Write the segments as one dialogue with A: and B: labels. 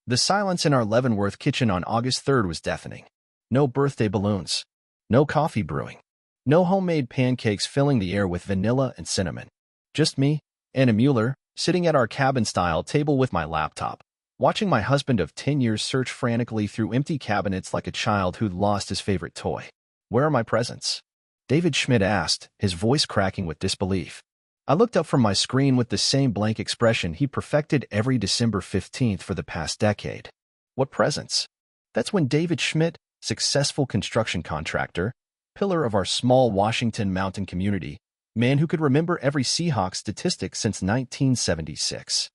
A: The silence in our Leavenworth kitchen on August 3rd was deafening. No birthday balloons. No coffee brewing. No homemade pancakes filling the air with vanilla and cinnamon. Just me, Anna Mueller, sitting at our cabin-style table with my laptop, watching my husband of 10 years search frantically through empty cabinets like a child who'd lost his favorite toy. "Where are my presents?" David Schmidt asked, his voice cracking with disbelief. I looked up from my screen with the same blank expression he perfected every December 15th for the past decade. "What presents?" That's when David Schmidt, successful construction contractor, pillar of our small Washington mountain community, man who could remember every Seahawks statistic since 1976,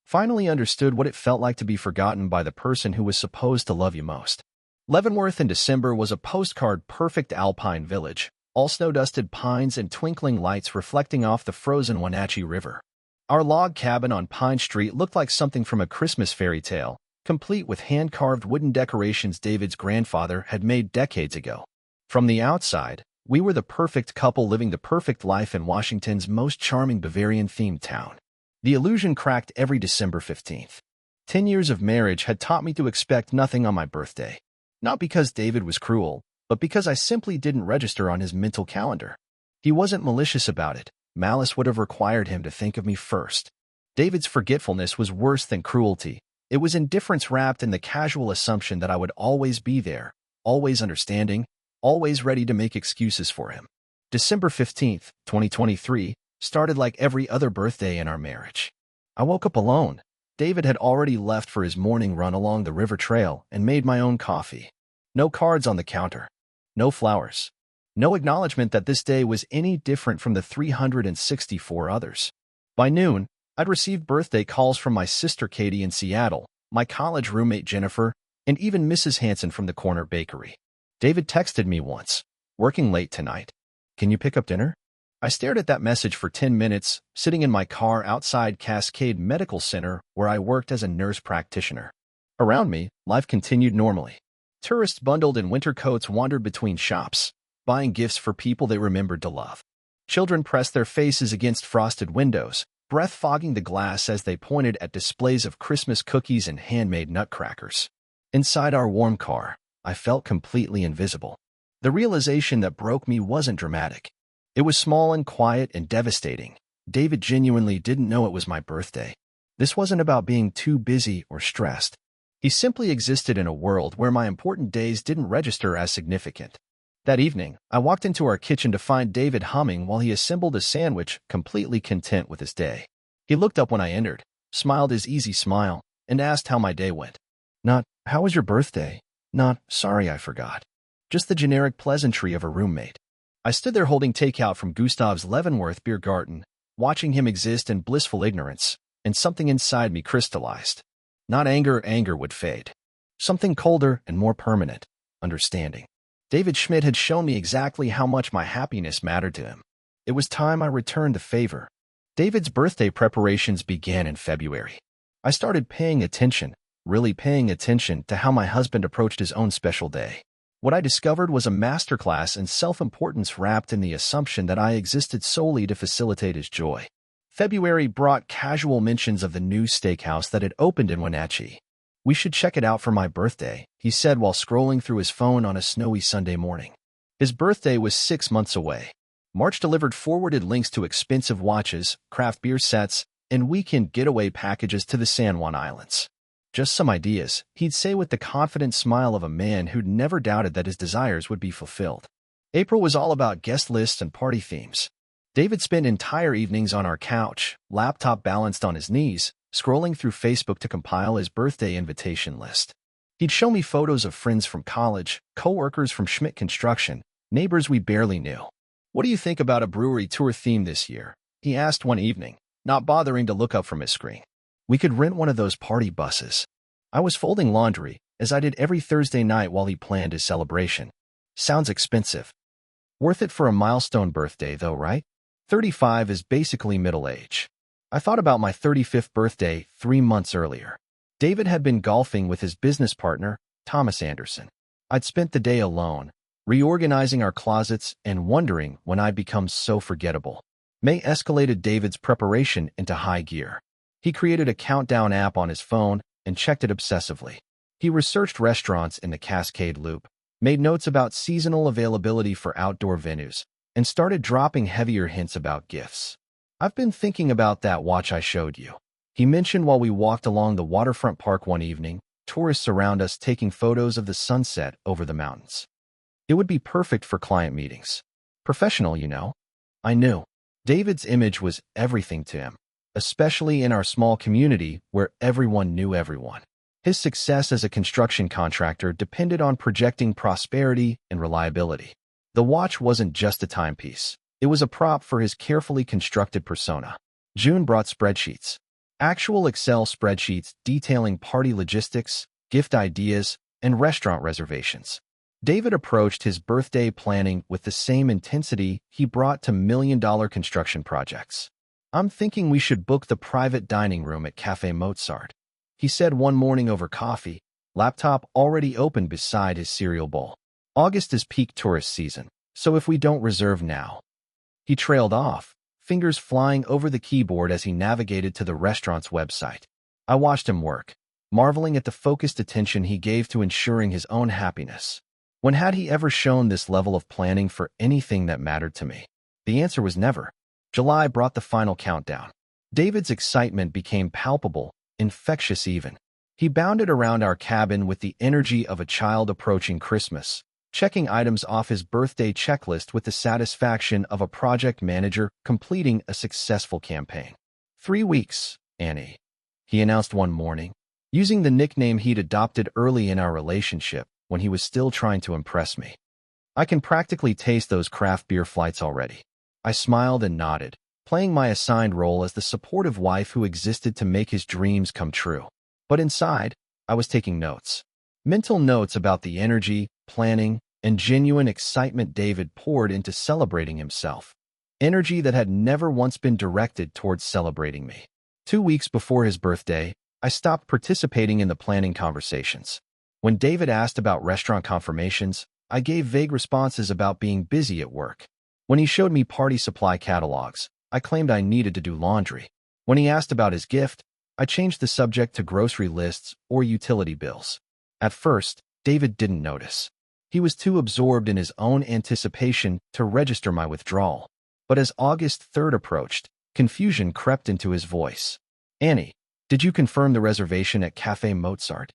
A: finally understood what it felt like to be forgotten by the person who was supposed to love you most. Leavenworth in December was a postcard-perfect alpine village, all snow-dusted pines and twinkling lights reflecting off the frozen Wenatchee River. Our log cabin on Pine Street looked like something from a Christmas fairy tale, complete with hand-carved wooden decorations David's grandfather had made decades ago. From the outside, we were the perfect couple living the perfect life in Washington's most charming Bavarian-themed town. The illusion cracked every December 15th. 10 years of marriage had taught me to expect nothing on my birthday. Not because David was cruel, but because I simply didn't register on his mental calendar. He wasn't malicious about it. Malice would have required him to think of me first. David's forgetfulness was worse than cruelty. It was indifference wrapped in the casual assumption that I would always be there, always understanding, always ready to make excuses for him. December 15th, 2023, started like every other birthday in our marriage. I woke up alone. David had already left for his morning run along the river trail and made my own coffee. No cards on the counter. No flowers. No acknowledgement that this day was any different from the 364 others. By noon, I'd received birthday calls from my sister Katie in Seattle, my college roommate Jennifer, and even Mrs. Hanson from the corner bakery. David texted me once, "Working late tonight. Can you pick up dinner?" I stared at that message for 10 minutes, sitting in my car outside Cascade Medical Center where I worked as a nurse practitioner. Around me, life continued normally. Tourists bundled in winter coats wandered between shops, buying gifts for people they remembered to love. Children pressed their faces against frosted windows, breath fogging the glass as they pointed at displays of Christmas cookies and handmade nutcrackers. Inside our warm car, I felt completely invisible. The realization that broke me wasn't dramatic. It was small and quiet and devastating. David genuinely didn't know it was my birthday. This wasn't about being too busy or stressed. He simply existed in a world where my important days didn't register as significant. That evening, I walked into our kitchen to find David humming while he assembled a sandwich, completely content with his day. He looked up when I entered, smiled his easy smile, and asked how my day went. Not, "How was your birthday?" Not, "Sorry, I forgot." Just the generic pleasantry of a roommate. I stood there holding takeout from Gustav's Leavenworth beer garden, watching him exist in blissful ignorance, and something inside me crystallized. Not anger, anger would fade. Something colder and more permanent, understanding. David Schmidt had shown me exactly how much my happiness mattered to him. It was time I returned the favor. David's birthday preparations began in February. I started paying attention, really paying attention to how my husband approached his own special day. What I discovered was a masterclass in self-importance wrapped in the assumption that I existed solely to facilitate his joy. February brought casual mentions of the new steakhouse that had opened in Wenatchee. "We should check it out for my birthday," he said while scrolling through his phone on a snowy Sunday morning. His birthday was 6 months away. March delivered forwarded links to expensive watches, craft beer sets, and weekend getaway packages to the San Juan Islands. "Just some ideas," he'd say with the confident smile of a man who'd never doubted that his desires would be fulfilled. April was all about guest lists and party themes. David spent entire evenings on our couch, laptop balanced on his knees, scrolling through Facebook to compile his birthday invitation list. He'd show me photos of friends from college, co-workers from Schmidt Construction, neighbors we barely knew. "What do you think about a brewery tour theme this year?" he asked one evening, not bothering to look up from his screen. "We could rent one of those party buses." I was folding laundry, as I did every Thursday night while he planned his celebration. "Sounds expensive." Worth it for a milestone birthday, though, right? 35 is basically middle age. I thought about my 35th birthday 3 months earlier. David had been golfing with his business partner, Thomas Anderson. I'd spent the day alone, reorganizing our closets and wondering when I'd become so forgettable. May escalated David's preparation into high gear. He created a countdown app on his phone, and checked it obsessively. He researched restaurants in the Cascade Loop, made notes about seasonal availability for outdoor venues, and started dropping heavier hints about gifts. "I've been thinking about that watch I showed you," he mentioned while we walked along the waterfront park one evening, tourists around us taking photos of the sunset over the mountains. "It would be perfect for client meetings. Professional, you know." I knew. David's image was everything to him, especially in our small community where everyone knew everyone. His success as a construction contractor depended on projecting prosperity and reliability. The watch wasn't just a timepiece. It was a prop for his carefully constructed persona. June brought spreadsheets. Actual Excel spreadsheets detailing party logistics, gift ideas, and restaurant reservations. David approached his birthday planning with the same intensity he brought to million-dollar construction projects. "I'm thinking we should book the private dining room at Café Mozart," he said one morning over coffee, laptop already open beside his cereal bowl. "August is peak tourist season, so if we don't reserve now." He trailed off, fingers flying over the keyboard as he navigated to the restaurant's website. I watched him work, marveling at the focused attention he gave to ensuring his own happiness. When had he ever shown this level of planning for anything that mattered to me? The answer was never. July brought the final countdown. David's excitement became palpable, infectious even. He bounded around our cabin with the energy of a child approaching Christmas, checking items off his birthday checklist with the satisfaction of a project manager completing a successful campaign. 3 weeks, Annie," he announced one morning, using the nickname he'd adopted early in our relationship when he was still trying to impress me. "I can practically taste those craft beer flights already." I smiled and nodded, playing my assigned role as the supportive wife who existed to make his dreams come true. But inside, I was taking notes. Mental notes about the energy, planning, and genuine excitement David poured into celebrating himself. Energy that had never once been directed towards celebrating me. 2 weeks before his birthday, I stopped participating in the planning conversations. When David asked about restaurant confirmations, I gave vague responses about being busy at work. When he showed me party supply catalogs, I claimed I needed to do laundry. When he asked about his gift, I changed the subject to grocery lists or utility bills. At first, David didn't notice. He was too absorbed in his own anticipation to register my withdrawal. But as August 3rd approached, confusion crept into his voice. "Annie, did you confirm the reservation at Café Mozart?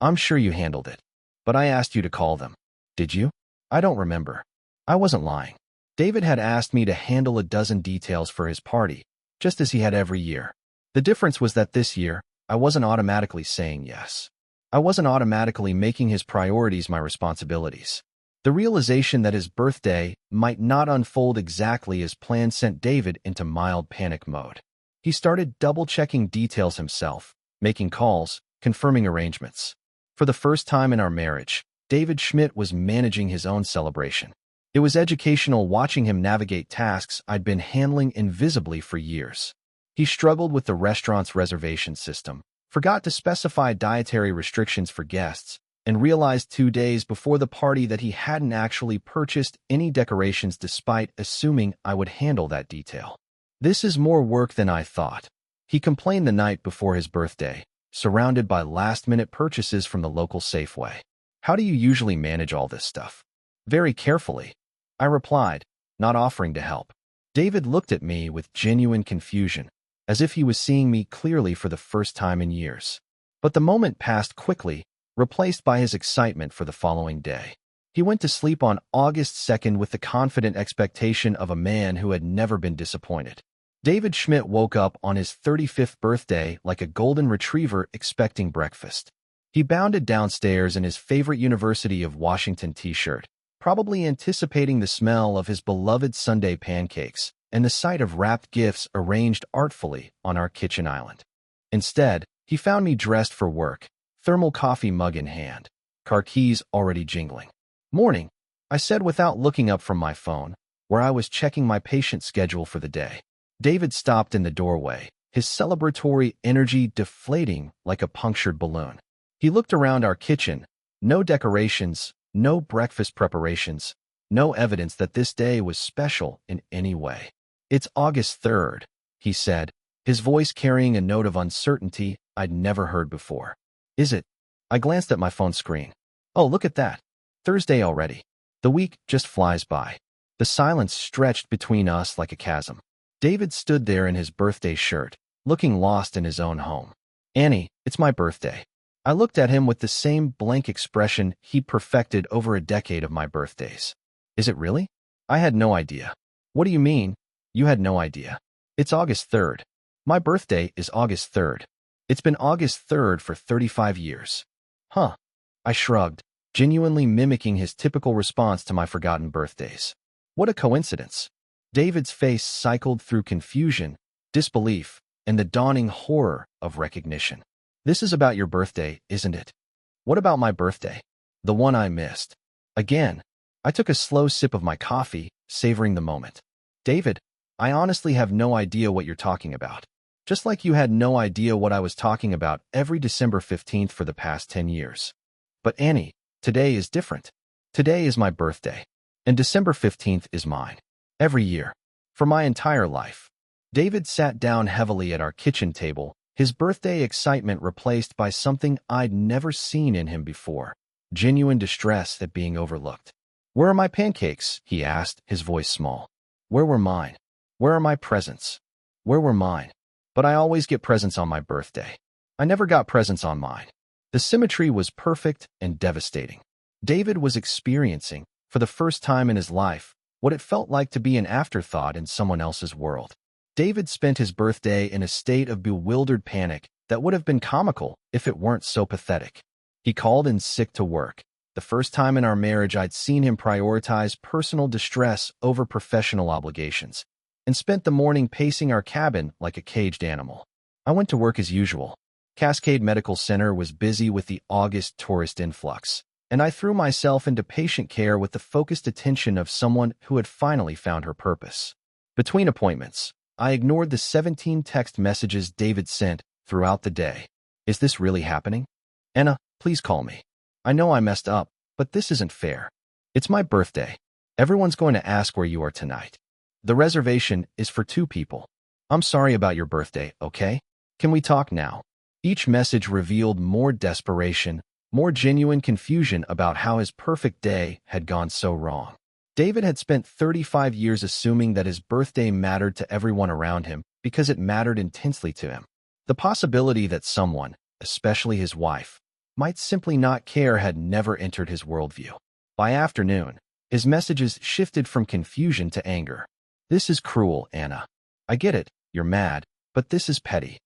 A: I'm sure you handled it. But I asked you to call them. Did you?" "I don't remember." I wasn't lying. David had asked me to handle a dozen details for his party, just as he had every year. The difference was that this year, I wasn't automatically saying yes. I wasn't automatically making his priorities my responsibilities. The realization that his birthday might not unfold exactly as planned sent David into mild panic mode. He started double-checking details himself, making calls, confirming arrangements. For the first time in our marriage, David Schmidt was managing his own celebration. It was educational watching him navigate tasks I'd been handling invisibly for years. He struggled with the restaurant's reservation system, forgot to specify dietary restrictions for guests, and realized 2 days before the party that he hadn't actually purchased any decorations despite assuming I would handle that detail. "This is more work than I thought," he complained the night before his birthday, surrounded by last-minute purchases from the local Safeway. "How do you usually manage all this stuff?" "Very carefully," I replied, not offering to help. David looked at me with genuine confusion, as if he was seeing me clearly for the first time in years. But the moment passed quickly, replaced by his excitement for the following day. He went to sleep on August 2nd with the confident expectation of a man who had never been disappointed. David Schmidt woke up on his 35th birthday like a golden retriever expecting breakfast. He bounded downstairs in his favorite University of Washington t-shirt, probably anticipating the smell of his beloved Sunday pancakes and the sight of wrapped gifts arranged artfully on our kitchen island. Instead, he found me dressed for work, thermal coffee mug in hand, car keys already jingling. "Morning," I said without looking up from my phone, where I was checking my patient schedule for the day. David stopped in the doorway, his celebratory energy deflating like a punctured balloon. He looked around our kitchen. No decorations, no breakfast preparations, no evidence that this day was special in any way. "It's August 3rd, he said, his voice carrying a note of uncertainty I'd never heard before. Is it? I glanced at my phone screen. Oh, look at that. Thursday already. The week just flies by. The silence stretched between us like a chasm. David stood there in his birthday shirt, looking lost in his own home. Annie, it's my birthday. I looked at him with the same blank expression he'd perfected over a decade of my birthdays. Is it really? I had no idea. What do you mean? You had no idea. It's August 3rd. My birthday is August 3rd. It's been August 3rd for 35 years. Huh. I shrugged, genuinely mimicking his typical response to my forgotten birthdays. What a coincidence. David's face cycled through confusion, disbelief, and the dawning horror of recognition. This is about your birthday, isn't it? What about my birthday? The one I missed. Again, I took a slow sip of my coffee, savoring the moment. David, I honestly have no idea what you're talking about. Just like you had no idea what I was talking about every December 15th for the past 10 years. But Annie, today is different. Today is my birthday. And December 15th is mine. Every year. For my entire life. David sat down heavily at our kitchen table, his birthday excitement replaced by something I'd never seen in him before. Genuine distress at being overlooked. Where are my pancakes? He asked, his voice small. Where were mine? Where are my presents? Where were mine? But I always get presents on my birthday. I never got presents on mine. The symmetry was perfect and devastating. David was experiencing, for the first time in his life, what it felt like to be an afterthought in someone else's world. David spent his birthday in a state of bewildered panic that would have been comical if it weren't so pathetic. He called in sick to work, the first time in our marriage I'd seen him prioritize personal distress over professional obligations, and spent the morning pacing our cabin like a caged animal. I went to work as usual. Cascade Medical Center was busy with the August tourist influx, and I threw myself into patient care with the focused attention of someone who had finally found her purpose. Between appointments, I ignored the 17 text messages David sent throughout the day. Is this really happening? Anna, please call me. I know I messed up, but this isn't fair. It's my birthday. Everyone's going to ask where you are tonight. The reservation is for 2 people. I'm sorry about your birthday, okay? Can we talk now? Each message revealed more desperation, more genuine confusion about how his perfect day had gone so wrong. David had spent 35 years assuming that his birthday mattered to everyone around him because it mattered intensely to him. The possibility that someone, especially his wife, might simply not care had never entered his worldview. By afternoon, his messages shifted from confusion to anger. This is cruel, Anna. I get it, you're mad, but this is petty.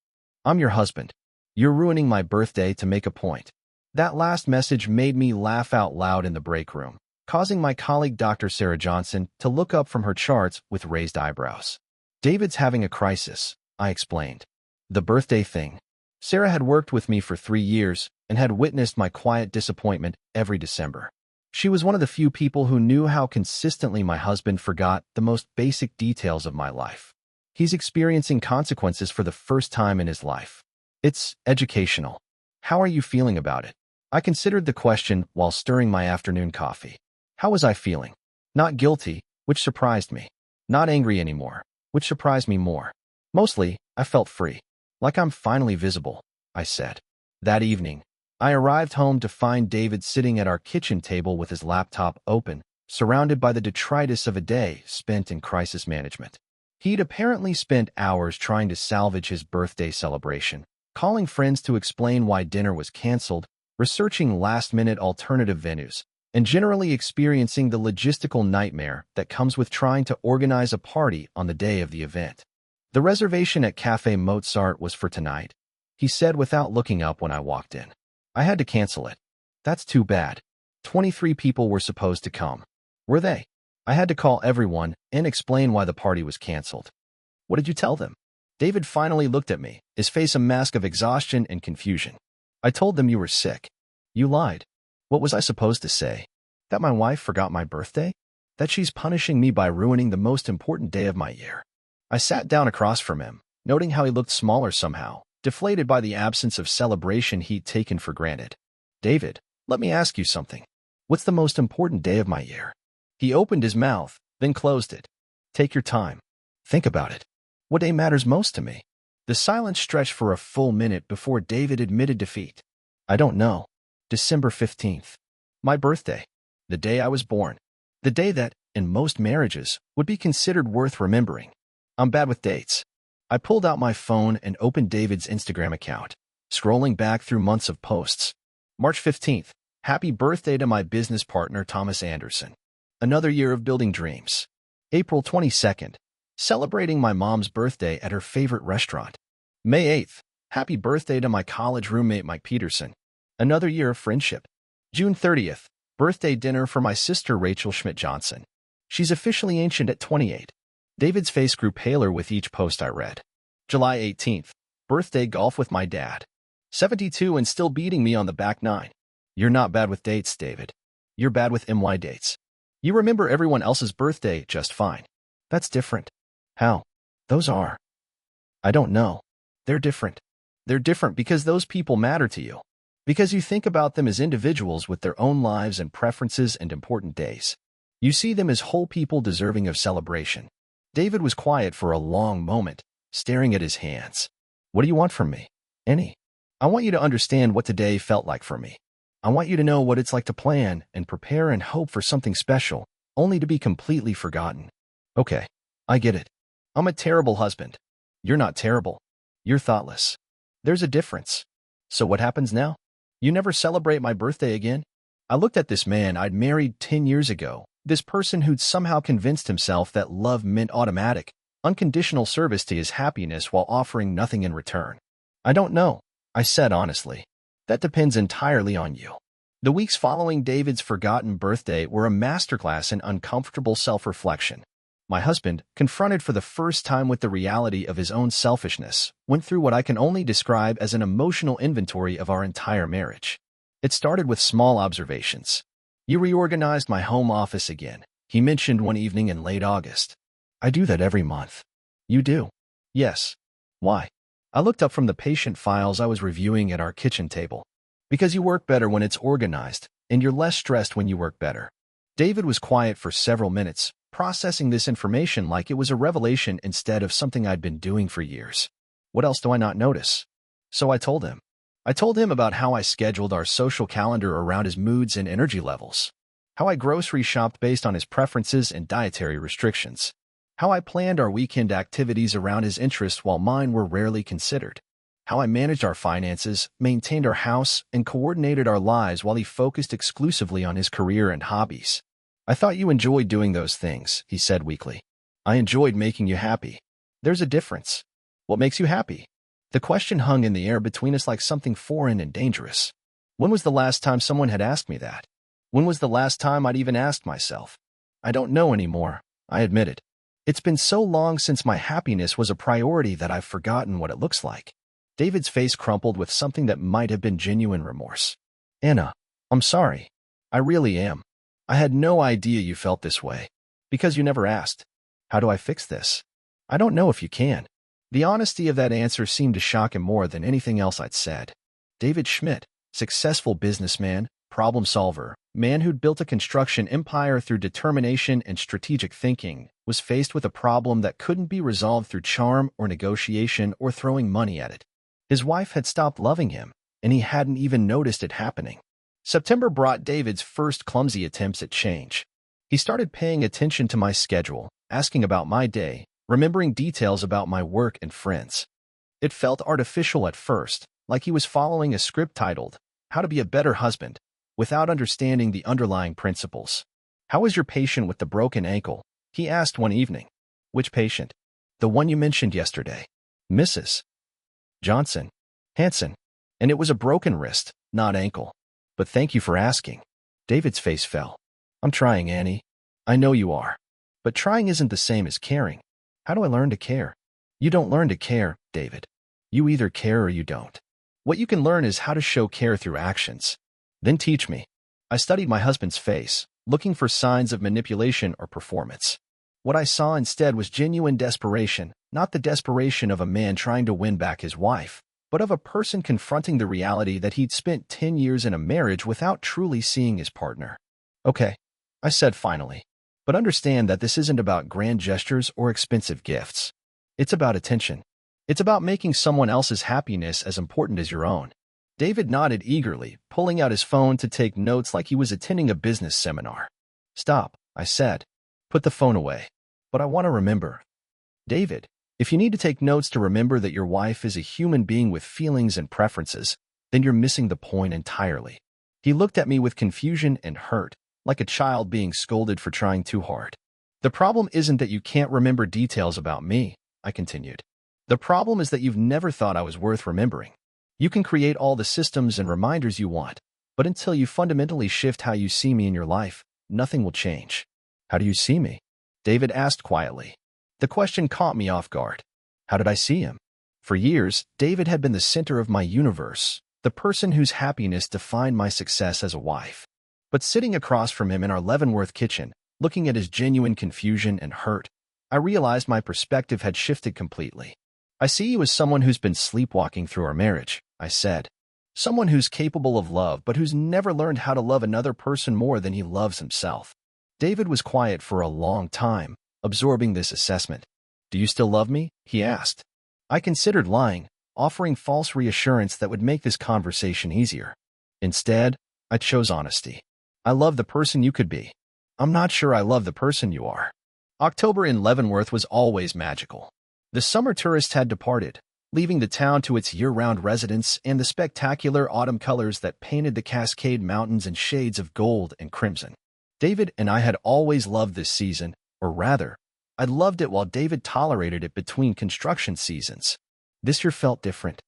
A: I'm your husband. You're ruining my birthday to make a point. That last message made me laugh out loud in the break room, causing my colleague Dr. Sarah Johnson to look up from her charts with raised eyebrows. David's having a crisis, I explained. The birthday thing. Sarah had worked with me for 3 years and had witnessed my quiet disappointment every December. She was one of the few people who knew how consistently my husband forgot the most basic details of my life. He's experiencing consequences for the first time in his life. It's educational. How are you feeling about it? I considered the question while stirring my afternoon coffee. How was I feeling? Not guilty, which surprised me. Not angry anymore, which surprised me more. Mostly, I felt free. Like I'm finally visible, I said. That evening, I arrived home to find David sitting at our kitchen table with his laptop open, surrounded by the detritus of a day spent in crisis management. He'd apparently spent hours trying to salvage his birthday celebration, calling friends to explain why dinner was canceled, researching last-minute alternative venues, and generally experiencing the logistical nightmare that comes with trying to organize a party on the day of the event. The reservation at Café Mozart was for tonight, he said without looking up when I walked in. I had to cancel it. That's too bad. 23 people were supposed to come. Were they? I had to call everyone and explain why the party was canceled. What did you tell them? David finally looked at me, his face a mask of exhaustion and confusion. I told them you were sick. You lied. What was I supposed to say? That my wife forgot my birthday? That she's punishing me by ruining the most important day of my year? I sat down across from him, noting how he looked smaller somehow, deflated by the absence of celebration he'd taken for granted. David, let me ask you something. What's the most important day of my year? He opened his mouth, then closed it. Take your time. Think about it. What day matters most to me? The silence stretched for a full minute before David admitted defeat. I don't know. December 15th. My birthday. The day I was born. The day that, in most marriages, would be considered worth remembering. I'm bad with dates. I pulled out my phone and opened David's Instagram account, scrolling back through months of posts. March 15th. Happy birthday to my business partner Thomas Anderson. Another year of building dreams. April 22nd. Celebrating my mom's birthday at her favorite restaurant. May 8th. Happy birthday to my college roommate Mike Peterson. Another year of friendship. June 30th. Birthday dinner for my sister Rachel Schmidt-Johnson. She's officially ancient at 28. David's face grew paler with each post I read. July 18th. Birthday golf with my dad. 72 and still beating me on the back nine. You're not bad with dates, David. You're bad with MY dates. You remember everyone else's birthday just fine. That's different. How? Those are. I don't know. They're different. They're different because those people matter to you. Because you think about them as individuals with their own lives and preferences and important days. You see them as whole people deserving of celebration. David was quiet for a long moment, staring at his hands. What do you want from me? Any. I want you to understand what today felt like for me. I want you to know what it's like to plan and prepare and hope for something special, only to be completely forgotten. Okay, I get it. I'm a terrible husband. You're not terrible. You're thoughtless. There's a difference. So what happens now? You never celebrate my birthday again? I looked at this man I'd married 10 years ago, this person who'd somehow convinced himself that love meant automatic, unconditional service to his happiness while offering nothing in return. I don't know, I said honestly. That depends entirely on you. The weeks following David's forgotten birthday were a masterclass in uncomfortable self-reflection. My husband, confronted for the first time with the reality of his own selfishness, went through what I can only describe as an emotional inventory of our entire marriage. It started with small observations. You reorganized my home office again, he mentioned one evening in late August. I do that every month. You do? Yes. Why? I looked up from the patient files I was reviewing at our kitchen table. Because you work better when it's organized, and you're less stressed when you work better. David was quiet for several minutes, processing this information like it was a revelation instead of something I'd been doing for years. What else do I not notice? So I told him. I told him about how I scheduled our social calendar around his moods and energy levels. How I grocery shopped based on his preferences and dietary restrictions. How I planned our weekend activities around his interests while mine were rarely considered. How I managed our finances, maintained our house, and coordinated our lives while he focused exclusively on his career and hobbies. I thought you enjoyed doing those things, he said weakly. I enjoyed making you happy. There's a difference. What makes you happy? The question hung in the air between us like something foreign and dangerous. When was the last time someone had asked me that? When was the last time I'd even asked myself? I don't know anymore, I admitted. It's been so long since my happiness was a priority that I've forgotten what it looks like. David's face crumpled with something that might have been genuine remorse. Anna, I'm sorry. I really am. I had no idea you felt this way. Because you never asked. How do I fix this? I don't know if you can. The honesty of that answer seemed to shock him more than anything else I'd said. David Schmidt, successful businessman, problem solver, man who'd built a construction empire through determination and strategic thinking, was faced with a problem that couldn't be resolved through charm or negotiation or throwing money at it. His wife had stopped loving him, and he hadn't even noticed it happening. September brought David's first clumsy attempts at change. He started paying attention to my schedule, asking about my day, remembering details about my work and friends. It felt artificial at first, like he was following a script titled, How to Be a Better Husband, without understanding the underlying principles. How is your patient with the broken ankle? He asked one evening. Which patient? The one you mentioned yesterday. Mrs. Johnson. Hanson. And it was a broken wrist, not ankle. But thank you for asking. David's face fell. I'm trying, Annie. I know you are. But trying isn't the same as caring. How do I learn to care? You don't learn to care, David. You either care or you don't. What you can learn is how to show care through actions. Then teach me. I studied my husband's face, looking for signs of manipulation or performance. What I saw instead was genuine desperation, not the desperation of a man trying to win back his wife, but of a person confronting the reality that he'd spent 10 years in a marriage without truly seeing his partner. Okay, I said finally, but understand that this isn't about grand gestures or expensive gifts. It's about attention. It's about making someone else's happiness as important as your own. David nodded eagerly, pulling out his phone to take notes like he was attending a business seminar. Stop, I said. Put the phone away. But I want to remember. David, if you need to take notes to remember that your wife is a human being with feelings and preferences, then you're missing the point entirely. He looked at me with confusion and hurt, like a child being scolded for trying too hard. The problem isn't that you can't remember details about me, I continued. The problem is that you've never thought I was worth remembering. You can create all the systems and reminders you want, but until you fundamentally shift how you see me in your life, nothing will change. How do you see me? David asked quietly. The question caught me off guard. How did I see him? For years, David had been the center of my universe, the person whose happiness defined my success as a wife. But sitting across from him in our Leavenworth kitchen, looking at his genuine confusion and hurt, I realized my perspective had shifted completely. I see you as someone who's been sleepwalking through our marriage, I said. Someone who's capable of love but who's never learned how to love another person more than he loves himself. David was quiet for a long time, absorbing this assessment. Do you still love me? He asked. I considered lying, offering false reassurance that would make this conversation easier. Instead, I chose honesty. I love the person you could be. I'm not sure I love the person you are. October in Leavenworth was always magical. The summer tourists had departed, leaving the town to its year-round residents and the spectacular autumn colors that painted the Cascade Mountains in shades of gold and crimson. David and I had always loved this season, or rather, I loved it while David tolerated it between construction seasons. This year felt different.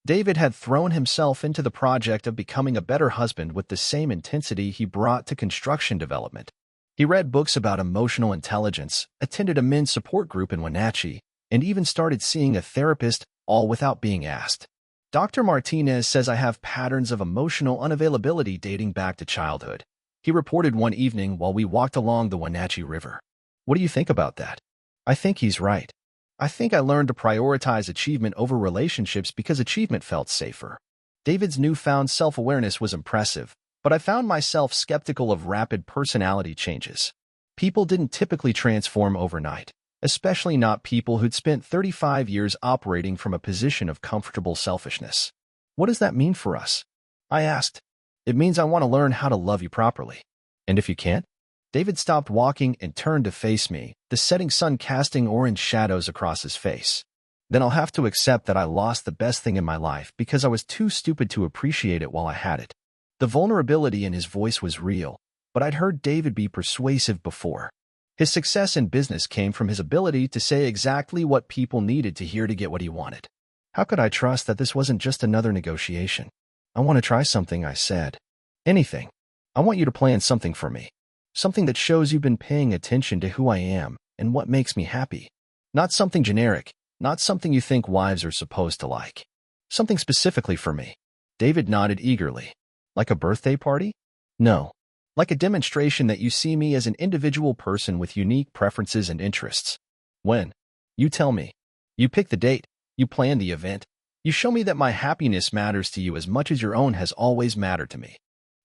A: David had thrown himself into the project of becoming a better husband with the same intensity he brought to construction development. He read books about emotional intelligence, attended a men's support group in Wenatchee, and even started seeing a therapist, all without being asked. Dr. Martinez says I have patterns of emotional unavailability dating back to childhood. He reported one evening while we walked along the Wenatchee River. What do you think about that? I think he's right. I think I learned to prioritize achievement over relationships because achievement felt safer. David's newfound self-awareness was impressive, but I found myself skeptical of rapid personality changes. People didn't typically transform overnight, especially not people who'd spent 35 years operating from a position of comfortable selfishness. What does that mean for us? I asked. It means I want to learn how to love you properly. And if you can't? David stopped walking and turned to face me, the setting sun casting orange shadows across his face. Then I'll have to accept that I lost the best thing in my life because I was too stupid to appreciate it while I had it. The vulnerability in his voice was real, but I'd heard David be persuasive before. His success in business came from his ability to say exactly what people needed to hear to get what he wanted. How could I trust that this wasn't just another negotiation? I want to try something, I said. Anything. I want you to plan something for me. Something that shows you've been paying attention to who I am and what makes me happy. Not something generic, not something you think wives are supposed to like. Something specifically for me. David nodded eagerly. Like a birthday party? No. Like a demonstration that you see me as an individual person with unique preferences and interests. When? You tell me. You pick the date. You plan the event. You show me that my happiness matters to you as much as your own has always mattered to me.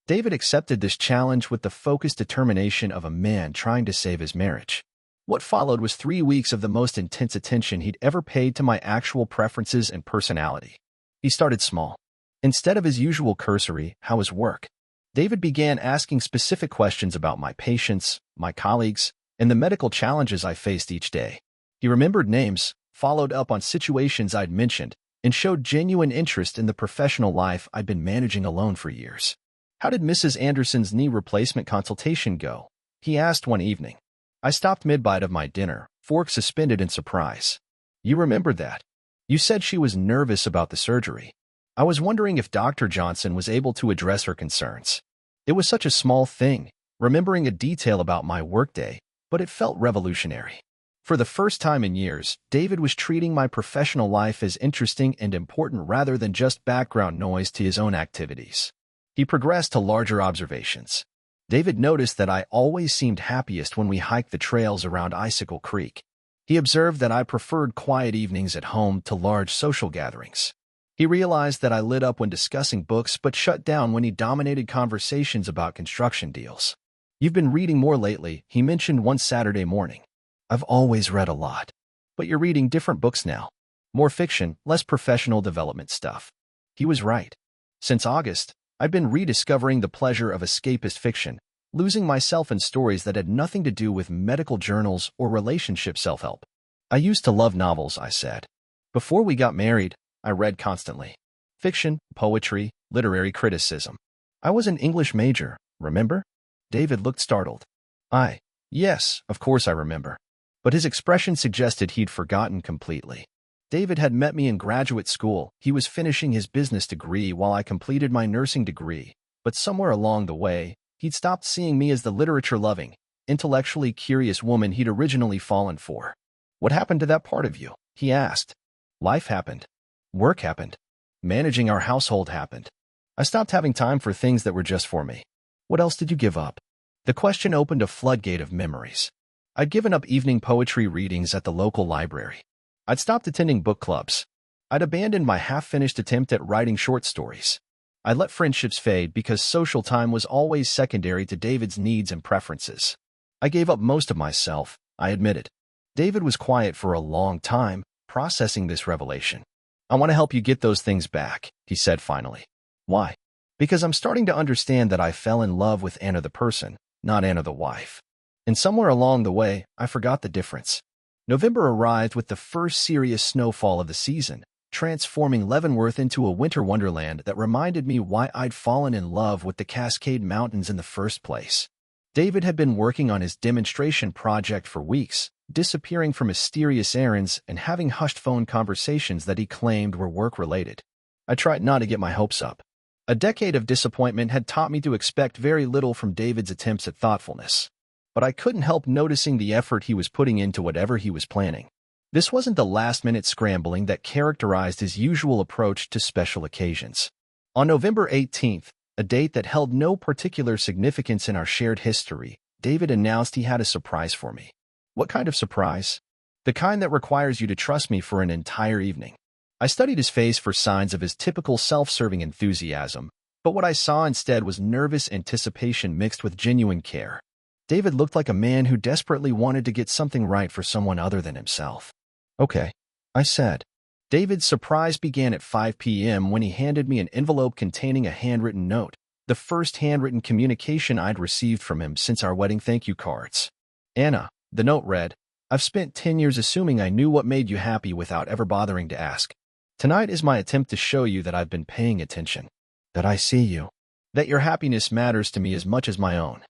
A: David accepted this challenge with the focused determination of a man trying to save his marriage. What followed was 3 weeks of the most intense attention he'd ever paid to my actual preferences and personality. He started small. Instead of his usual cursory, "How was work?" David began asking specific questions about my patients, my colleagues, and the medical challenges I faced each day. He remembered names, followed up on situations I'd mentioned, and showed genuine interest in the professional life I'd been managing alone for years. "How did Mrs. Anderson's knee replacement consultation go?" he asked one evening. I stopped mid-bite of my dinner, fork suspended in surprise. "You remembered that? You said she was nervous about the surgery." I was wondering if Dr. Johnson was able to address her concerns. It was such a small thing, remembering a detail about my workday, but it felt revolutionary. For the first time in years, David was treating my professional life as interesting and important rather than just background noise to his own activities. He progressed to larger observations. David noticed that I always seemed happiest when we hiked the trails around Icicle Creek. He observed that I preferred quiet evenings at home to large social gatherings. He realized that I lit up when discussing books but shut down when he dominated conversations about construction deals. "You've been reading more lately," he mentioned one Saturday morning. "I've always read a lot. But you're reading different books now. More fiction, less professional development stuff." He was right. Since August, I'd been rediscovering the pleasure of escapist fiction, losing myself in stories that had nothing to do with medical journals or relationship self-help. I used to love novels, I said. Before we got married, I read constantly. Fiction, poetry, literary criticism. I was an English major, remember? David looked startled. Yes, of course I remember. But his expression suggested he'd forgotten completely. David had met me in graduate school. He was finishing his business degree while I completed my nursing degree, but somewhere along the way, he'd stopped seeing me as the literature-loving, intellectually curious woman he'd originally fallen for. What happened to that part of you? He asked. Life happened. Work happened. Managing our household happened. I stopped having time for things that were just for me. What else did you give up? The question opened a floodgate of memories. I'd given up evening poetry readings at the local library. I'd stopped attending book clubs. I'd abandoned my half-finished attempt at writing short stories. I let friendships fade because social time was always secondary to David's needs and preferences. I gave up most of myself, I admitted. David was quiet for a long time, processing this revelation. I want to help you get those things back, he said finally. Why? Because I'm starting to understand that I fell in love with Anna the person, not Anna the wife. And somewhere along the way, I forgot the difference. November arrived with the first serious snowfall of the season, transforming Leavenworth into a winter wonderland that reminded me why I'd fallen in love with the Cascade Mountains in the first place. David had been working on his demonstration project for weeks, disappearing for mysterious errands and having hushed phone conversations that he claimed were work-related. I tried not to get my hopes up. A decade of disappointment had taught me to expect very little from David's attempts at thoughtfulness. But I couldn't help noticing the effort he was putting into whatever he was planning. This wasn't the last-minute scrambling that characterized his usual approach to special occasions. On November 18th, a date that held no particular significance in our shared history, David announced he had a surprise for me. What kind of surprise? The kind that requires you to trust me for an entire evening. I studied his face for signs of his typical self-serving enthusiasm, but what I saw instead was nervous anticipation mixed with genuine care. David looked like a man who desperately wanted to get something right for someone other than himself. Okay, I said. David's surprise began at 5 p.m. when he handed me an envelope containing a handwritten note, the first handwritten communication I'd received from him since our wedding thank-you cards. Anna, the note read, I've spent 10 years assuming I knew what made you happy without ever bothering to ask. Tonight is my attempt to show you that I've been paying attention, that I see you, that your happiness matters to me as much as my own.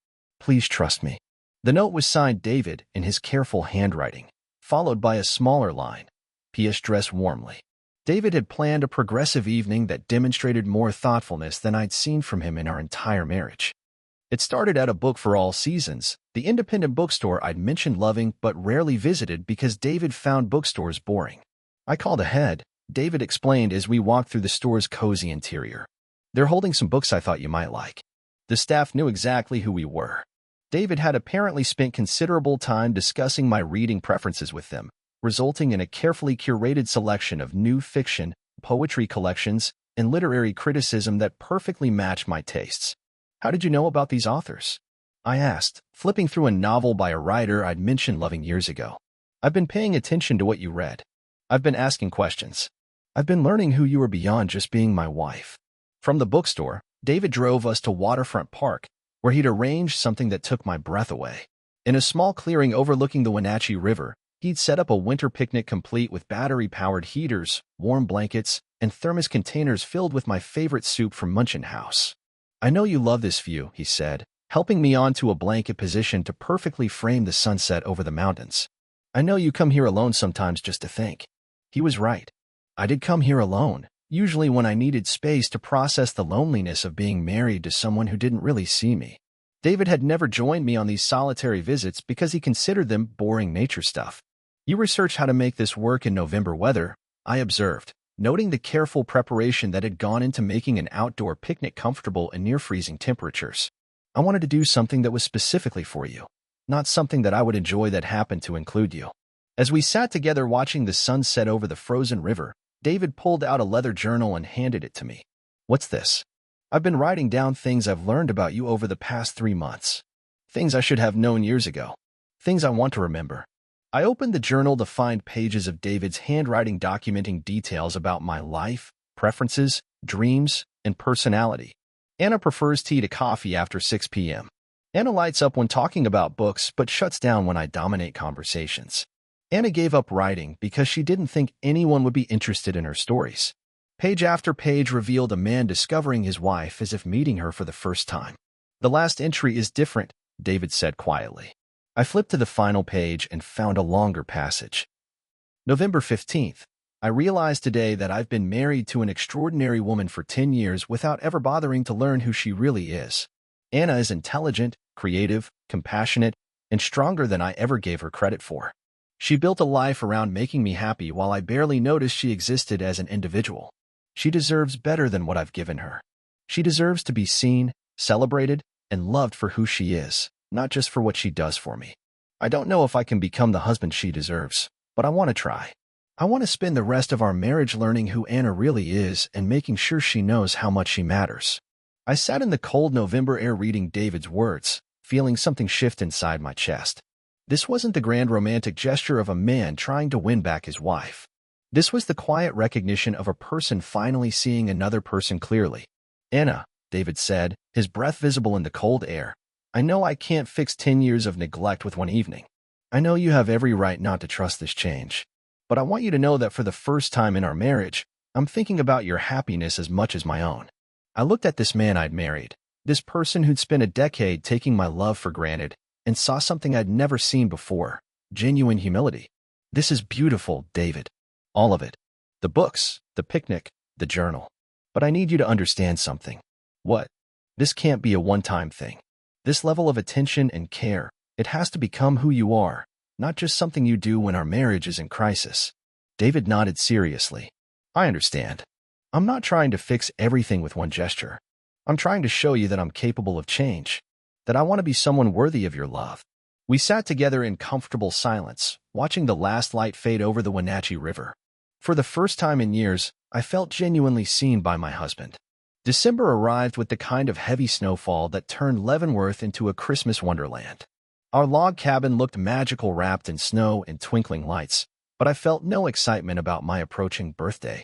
A: Please trust me. The note was signed David in his careful handwriting, followed by a smaller line. P.S. Dress warmly. David had planned a progressive evening that demonstrated more thoughtfulness than I'd seen from him in our entire marriage. It started at a book for all seasons, the independent bookstore I'd mentioned loving but rarely visited because David found bookstores boring. I called ahead, David explained as we walked through the store's cozy interior. They're holding some books I thought you might like. The staff knew exactly who we were. David had apparently spent considerable time discussing my reading preferences with them, resulting in a carefully curated selection of new fiction, poetry collections, and literary criticism that perfectly matched my tastes. How did you know about these authors? I asked, flipping through a novel by a writer I'd mentioned loving years ago. I've been paying attention to what you read. I've been asking questions. I've been learning who you were beyond just being my wife. From the bookstore, David drove us to Waterfront Park, where he'd arranged something that took my breath away. In a small clearing overlooking the Wenatchee River, he'd set up a winter picnic complete with battery-powered heaters, warm blankets, and thermos containers filled with my favorite soup from Munchin House. I know you love this view, he said, helping me onto a blanket position to perfectly frame the sunset over the mountains. I know you come here alone sometimes just to think. He was right. I did come here alone, usually when I needed space to process the loneliness of being married to someone who didn't really see me. David had never joined me on these solitary visits because he considered them boring nature stuff. You researched how to make this work in November weather, I observed, noting the careful preparation that had gone into making an outdoor picnic comfortable in near-freezing temperatures. I wanted to do something that was specifically for you, not something that I would enjoy that happened to include you. As we sat together watching the sun set over the frozen river, David pulled out a leather journal and handed it to me. What's this? I've been writing down things I've learned about you over the past 3 months. Things I should have known years ago. Things I want to remember. I opened the journal to find pages of David's handwriting documenting details about my life, preferences, dreams, and personality. Anna prefers tea to coffee after 6 p.m. Anna lights up when talking about books but shuts down when I dominate conversations. Anna gave up writing because she didn't think anyone would be interested in her stories. Page after page revealed a man discovering his wife as if meeting her for the first time. The last entry is different, David said quietly. I flipped to the final page and found a longer passage. November 15th. I realized today that I've been married to an extraordinary woman for 10 years without ever bothering to learn who she really is. Anna is intelligent, creative, compassionate, and stronger than I ever gave her credit for. She built a life around making me happy while I barely noticed she existed as an individual. She deserves better than what I've given her. She deserves to be seen, celebrated, and loved for who she is, not just for what she does for me. I don't know if I can become the husband she deserves, but I want to try. I want to spend the rest of our marriage learning who Anna really is and making sure she knows how much she matters. I sat in the cold November air reading David's words, feeling something shift inside my chest. This wasn't the grand romantic gesture of a man trying to win back his wife. This was the quiet recognition of a person finally seeing another person clearly. Anna, David said, his breath visible in the cold air. I know I can't fix 10 years of neglect with one evening. I know you have every right not to trust this change. But I want you to know that for the first time in our marriage, I'm thinking about your happiness as much as my own. I looked at this man I'd married, this person who'd spent a decade taking my love for granted, and saw something I'd never seen before, genuine humility. This is beautiful, David. All of it. The books, the picnic, the journal. But I need you to understand something. What? This can't be a one-time thing. This level of attention and care, it has to become who you are, not just something you do when our marriage is in crisis. David nodded seriously. I understand. I'm not trying to fix everything with one gesture. I'm trying to show you that I'm capable of change, that I want to be someone worthy of your love. We sat together in comfortable silence, watching the last light fade over the Wenatchee River. For the first time in years, I felt genuinely seen by my husband. December arrived with the kind of heavy snowfall that turned Leavenworth into a Christmas wonderland. Our log cabin looked magical wrapped in snow and twinkling lights, but I felt no excitement about my approaching birthday.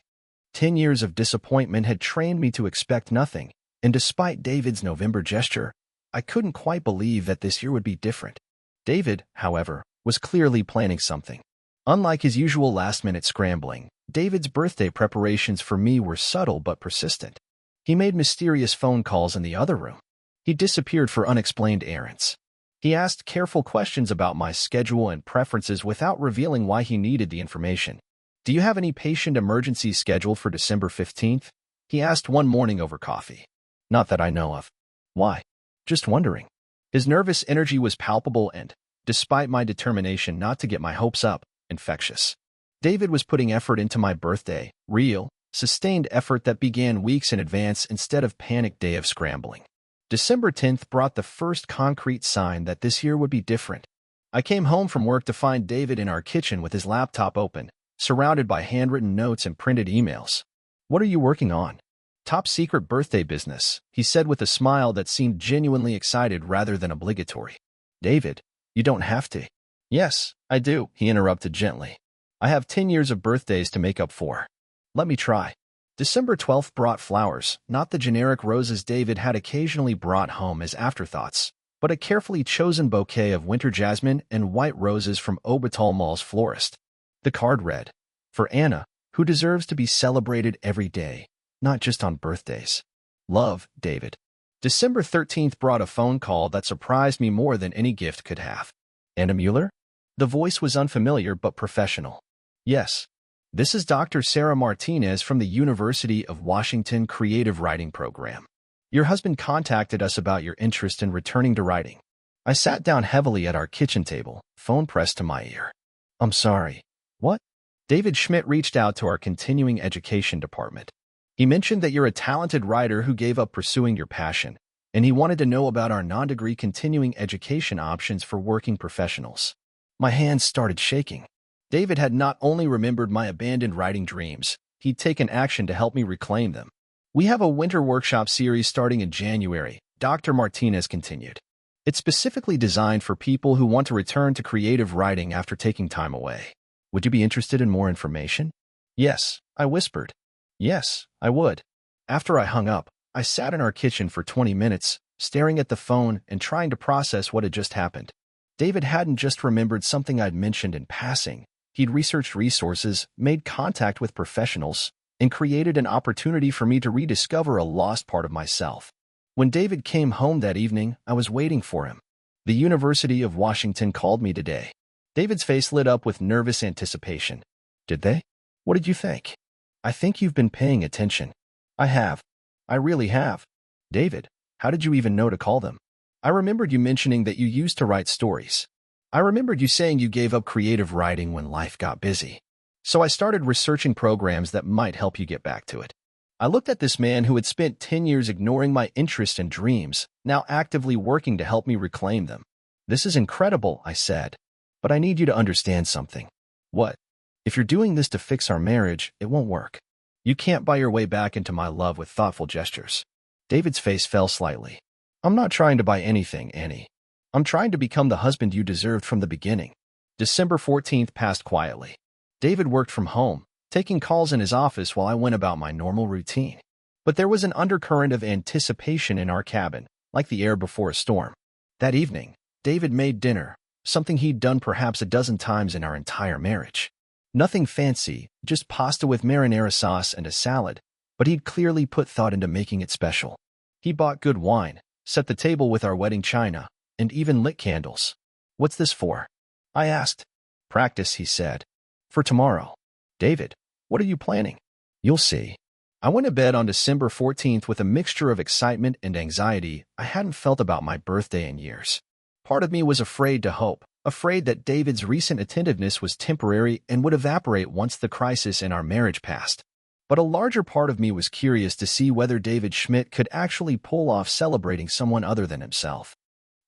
A: 10 years of disappointment had trained me to expect nothing, and despite David's November gesture, I couldn't quite believe that this year would be different. David, however, was clearly planning something. Unlike his usual last-minute scrambling, David's birthday preparations for me were subtle but persistent. He made mysterious phone calls in the other room. He disappeared for unexplained errands. He asked careful questions about my schedule and preferences without revealing why he needed the information. Do you have any patient emergencies scheduled for December 15th? He asked one morning over coffee. Not that I know of. Why? Just wondering. His nervous energy was palpable and, despite my determination not to get my hopes up, infectious. David was putting effort into my birthday, real, sustained effort that began weeks in advance instead of panic day of scrambling. December 10th brought the first concrete sign that this year would be different. I came home from work to find David in our kitchen with his laptop open, surrounded by handwritten notes and printed emails. What are you working on? Top secret birthday business, he said with a smile that seemed genuinely excited rather than obligatory. David, you don't have to. Yes, I do, he interrupted gently. I have 10 years of birthdays to make up for. Let me try. December 12th brought flowers, not the generic roses David had occasionally brought home as afterthoughts, but a carefully chosen bouquet of winter jasmine and white roses from Obertal Mall's florist. The card read, For Anna, who deserves to be celebrated every day, not just on birthdays. Love, David. December 13th brought a phone call that surprised me more than any gift could have. Anna Mueller? The voice was unfamiliar but professional. Yes. This is Dr. Sarah Martinez from the University of Washington Creative Writing Program. Your husband contacted us about your interest in returning to writing. I sat down heavily at our kitchen table, phone pressed to my ear. I'm sorry. What? David Schmidt reached out to our continuing education department. He mentioned that you're a talented writer who gave up pursuing your passion, and he wanted to know about our non-degree continuing education options for working professionals. My hands started shaking. David had not only remembered my abandoned writing dreams, he'd taken action to help me reclaim them. We have a winter workshop series starting in January, Dr. Martinez continued. It's specifically designed for people who want to return to creative writing after taking time away. Would you be interested in more information? Yes, I whispered. Yes, I would. After I hung up, I sat in our kitchen for 20 minutes, staring at the phone and trying to process what had just happened. David hadn't just remembered something I'd mentioned in passing. He'd researched resources, made contact with professionals, and created an opportunity for me to rediscover a lost part of myself. When David came home that evening, I was waiting for him. The University of Washington called me today. David's face lit up with nervous anticipation. Did they? What did you think? I think you've been paying attention. I have. I really have. David, how did you even know to call them? I remembered you mentioning that you used to write stories. I remembered you saying you gave up creative writing when life got busy. So I started researching programs that might help you get back to it. I looked at this man who had spent 10 years ignoring my interest and dreams, now actively working to help me reclaim them. This is incredible, I said. But I need you to understand something. What? If you're doing this to fix our marriage, it won't work. You can't buy your way back into my love with thoughtful gestures. David's face fell slightly. I'm not trying to buy anything, Annie. I'm trying to become the husband you deserved from the beginning. December 14th passed quietly. David worked from home, taking calls in his office while I went about my normal routine. But there was an undercurrent of anticipation in our cabin, like the air before a storm. That evening, David made dinner, something he'd done perhaps a dozen times in our entire marriage. Nothing fancy, just pasta with marinara sauce and a salad, but he'd clearly put thought into making it special. He bought good wine, set the table with our wedding china, and even lit candles. What's this for? I asked. Practice, he said. For tomorrow. David, what are you planning? You'll see. I went to bed on December 14th with a mixture of excitement and anxiety I hadn't felt about my birthday in years. Part of me was afraid to hope, afraid that David's recent attentiveness was temporary and would evaporate once the crisis in our marriage passed. But a larger part of me was curious to see whether David Schmidt could actually pull off celebrating someone other than himself.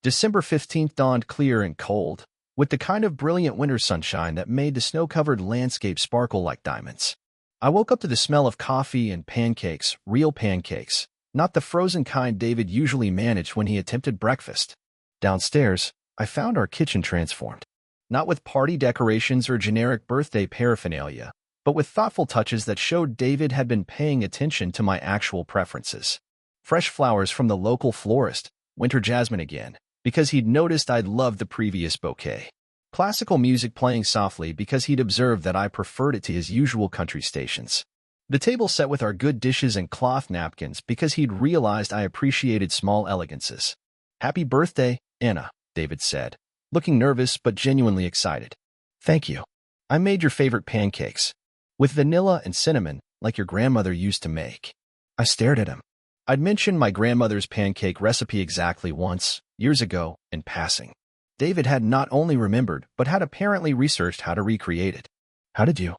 A: December 15th dawned clear and cold, with the kind of brilliant winter sunshine that made the snow-covered landscape sparkle like diamonds. I woke up to the smell of coffee and pancakes, real pancakes, not the frozen kind David usually managed when he attempted breakfast. Downstairs, I found our kitchen transformed. Not with party decorations or generic birthday paraphernalia, but with thoughtful touches that showed David had been paying attention to my actual preferences. Fresh flowers from the local florist, winter jasmine again, because he'd noticed I'd loved the previous bouquet. Classical music playing softly because he'd observed that I preferred it to his usual country stations. The table set with our good dishes and cloth napkins because he'd realized I appreciated small elegances. Happy birthday, Anna, David said, looking nervous but genuinely excited. Thank you. I made your favorite pancakes, with vanilla and cinnamon, like your grandmother used to make. I stared at him. I'd mentioned my grandmother's pancake recipe exactly once, years ago, in passing. David had not only remembered, but had apparently researched how to recreate it. How did you?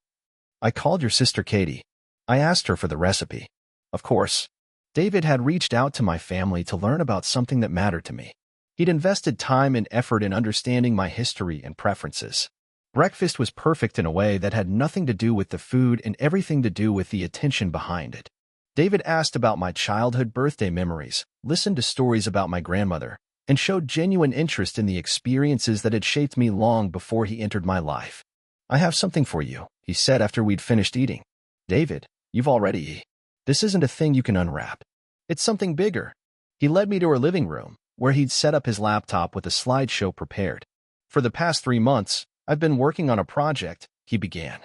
A: I called your sister Katie. I asked her for the recipe. Of course. David had reached out to my family to learn about something that mattered to me. He'd invested time and effort in understanding my history and preferences. Breakfast was perfect in a way that had nothing to do with the food and everything to do with the attention behind it. David asked about my childhood birthday memories, listened to stories about my grandmother, and showed genuine interest in the experiences that had shaped me long before he entered my life. I have something for you, he said after we'd finished eating. David, you've already eaten. This isn't a thing you can unwrap. It's something bigger. He led me to our living room, where he'd set up his laptop with a slideshow prepared. For the past 3 months, I've been working on a project, he began.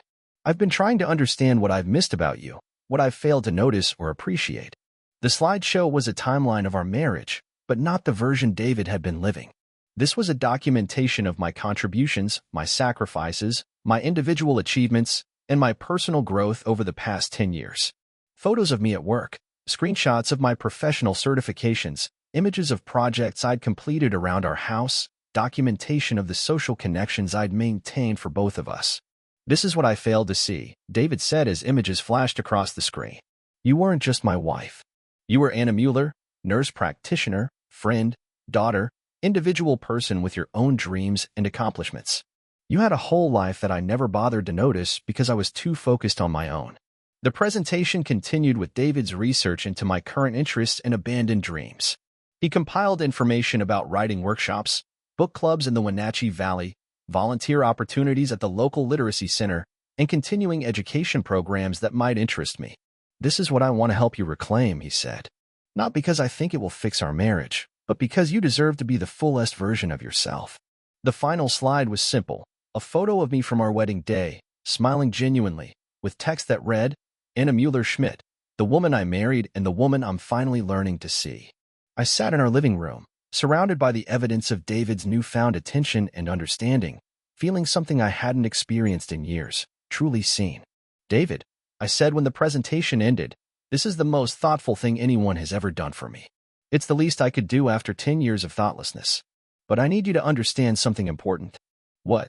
A: I've been trying to understand what I've missed about you, what I've failed to notice or appreciate. The slideshow was a timeline of our marriage, but not the version David had been living. This was a documentation of my contributions, my sacrifices, my individual achievements, and my personal growth over the past 10 years. Photos of me at work, screenshots of my professional certifications, images of projects I'd completed around our house, documentation of the social connections I'd maintained for both of us. This is what I failed to see, David said as images flashed across the screen. You weren't just my wife. You were Anna Mueller, nurse practitioner, friend, daughter, individual person with your own dreams and accomplishments. You had a whole life that I never bothered to notice because I was too focused on my own. The presentation continued with David's research into my current interests and abandoned dreams. He compiled information about writing workshops, book clubs in the Wenatchee Valley, volunteer opportunities at the local literacy center, and continuing education programs that might interest me. This is what I want to help you reclaim, he said. Not because I think it will fix our marriage, but because you deserve to be the fullest version of yourself. The final slide was simple, a photo of me from our wedding day, smiling genuinely, with text that read, Anna Mueller-Schmidt, the woman I married and the woman I'm finally learning to see. I sat in our living room, surrounded by the evidence of David's newfound attention and understanding, feeling something I hadn't experienced in years, truly seen. David, I said when the presentation ended, this is the most thoughtful thing anyone has ever done for me. It's the least I could do after 10 years of thoughtlessness. But I need you to understand something important. What?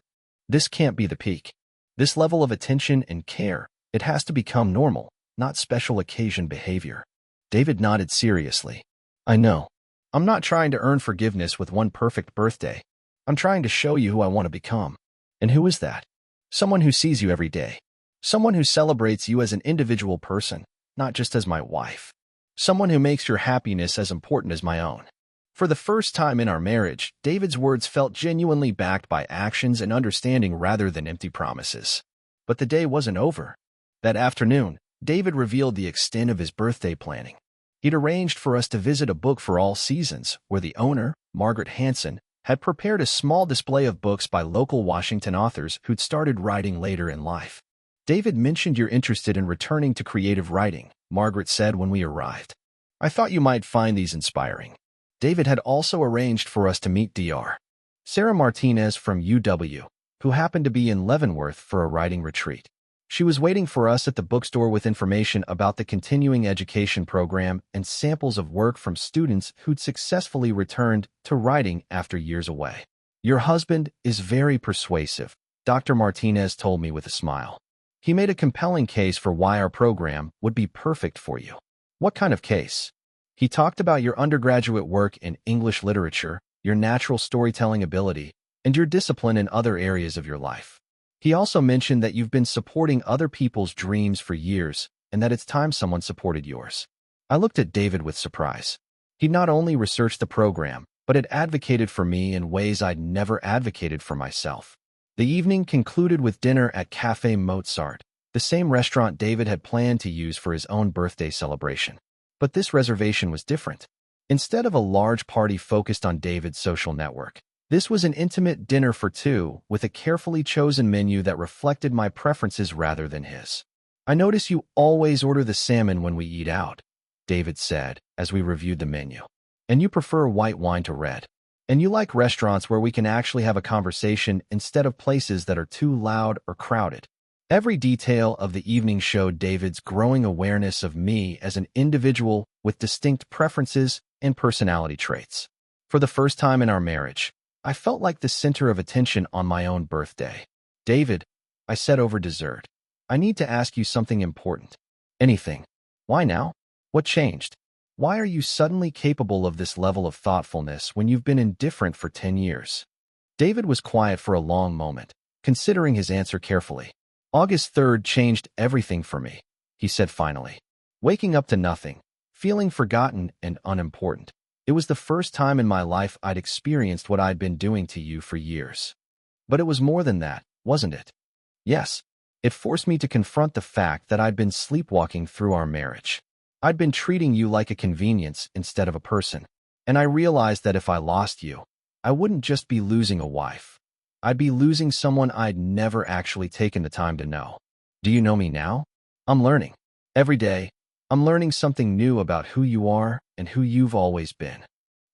A: This can't be the peak. This level of attention and care, it has to become normal, not special occasion behavior. David nodded seriously. I know. I'm not trying to earn forgiveness with one perfect birthday. I'm trying to show you who I want to become. And who is that? Someone who sees you every day. Someone who celebrates you as an individual person, not just as my wife. Someone who makes your happiness as important as my own. For the first time in our marriage, David's words felt genuinely backed by actions and understanding rather than empty promises. But the day wasn't over. That afternoon, David revealed the extent of his birthday planning. He'd arranged for us to visit a Book for All Seasons, where the owner, Margaret Hanson, had prepared a small display of books by local Washington authors who'd started writing later in life. David mentioned you're interested in returning to creative writing, Margaret said when we arrived. I thought you might find these inspiring. David had also arranged for us to meet Dr. Sarah Martinez from UW, who happened to be in Leavenworth for a writing retreat. She was waiting for us at the bookstore with information about the continuing education program and samples of work from students who'd successfully returned to writing after years away. Your husband is very persuasive, Dr. Martinez told me with a smile. He made a compelling case for why our program would be perfect for you. What kind of case? He talked about your undergraduate work in English literature, your natural storytelling ability, and your discipline in other areas of your life. He also mentioned that you've been supporting other people's dreams for years and that it's time someone supported yours. I looked at David with surprise. He not only researched the program, but had advocated for me in ways I'd never advocated for myself. The evening concluded with dinner at Café Mozart, the same restaurant David had planned to use for his own birthday celebration. But this reservation was different. Instead of a large party focused on David's social network, this was an intimate dinner for two with a carefully chosen menu that reflected my preferences rather than his. I notice you always order the salmon when we eat out, David said as we reviewed the menu. And you prefer white wine to red. And you like restaurants where we can actually have a conversation instead of places that are too loud or crowded. Every detail of the evening showed David's growing awareness of me as an individual with distinct preferences and personality traits. For the first time in our marriage, I felt like the center of attention on my own birthday. David, I said over dessert, I need to ask you something important. Anything. Why now? What changed? Why are you suddenly capable of this level of thoughtfulness when you've been indifferent for 10 years? David was quiet for a long moment, considering his answer carefully. August 3rd changed everything for me, he said finally. Waking up to nothing, feeling forgotten and unimportant. It was the first time in my life I'd experienced what I'd been doing to you for years. But it was more than that, wasn't it? Yes, it forced me to confront the fact that I'd been sleepwalking through our marriage. I'd been treating you like a convenience instead of a person. And I realized that if I lost you, I wouldn't just be losing a wife. I'd be losing someone I'd never actually taken the time to know. Do you know me now? I'm learning. Every day, I'm learning something new about who you are and who you've always been.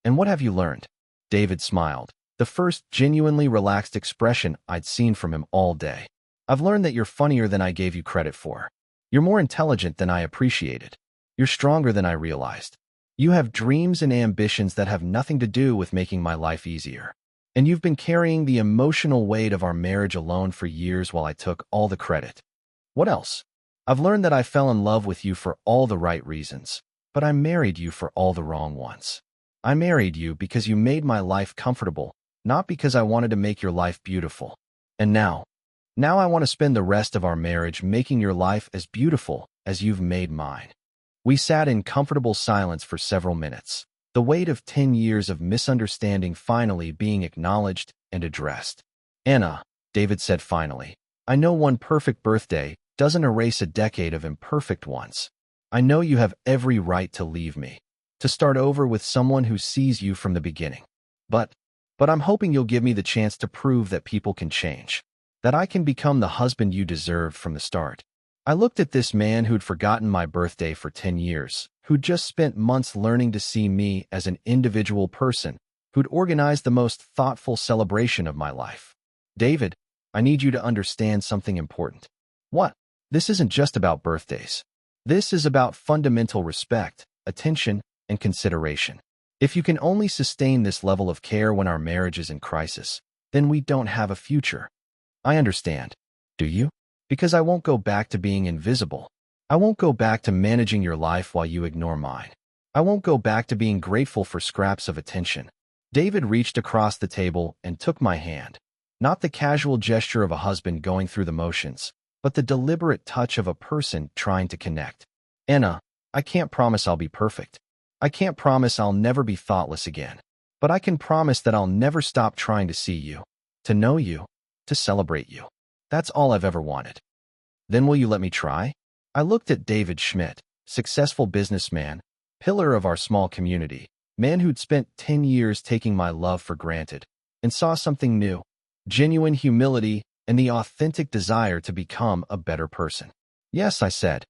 A: And what have you learned? David smiled, the first genuinely relaxed expression I'd seen from him all day. I've learned that you're funnier than I gave you credit for. You're more intelligent than I appreciated. You're stronger than I realized. You have dreams and ambitions that have nothing to do with making my life easier. And you've been carrying the emotional weight of our marriage alone for years while I took all the credit. What else? I've learned that I fell in love with you for all the right reasons, but I married you for all the wrong ones. I married you because you made my life comfortable, not because I wanted to make your life beautiful. And now I want to spend the rest of our marriage making your life as beautiful as you've made mine. We sat in comfortable silence for several minutes, the weight of 10 years of misunderstanding finally being acknowledged and addressed. Anna, David said finally, I know one perfect birthday doesn't erase a decade of imperfect ones. I know you have every right to leave me, to start over with someone who sees you from the beginning. But I'm hoping you'll give me the chance to prove that people can change, that I can become the husband you deserved from the start. I looked at this man who'd forgotten my birthday for 10 years, who'd just spent months learning to see me as an individual person, who'd organized the most thoughtful celebration of my life. David, I need you to understand something important. What? This isn't just about birthdays. This is about fundamental respect, attention, and consideration. If you can only sustain this level of care when our marriage is in crisis, then we don't have a future. I understand. Do you? Because I won't go back to being invisible. I won't go back to managing your life while you ignore mine. I won't go back to being grateful for scraps of attention. David reached across the table and took my hand. Not the casual gesture of a husband going through the motions, but the deliberate touch of a person trying to connect. Anna, I can't promise I'll be perfect. I can't promise I'll never be thoughtless again. But I can promise that I'll never stop trying to see you, to know you, to celebrate you. That's all I've ever wanted. Then will you let me try? I looked at David Schmidt, successful businessman, pillar of our small community, man who'd spent 10 years taking my love for granted, and saw something new, genuine humility and the authentic desire to become a better person. Yes, I said.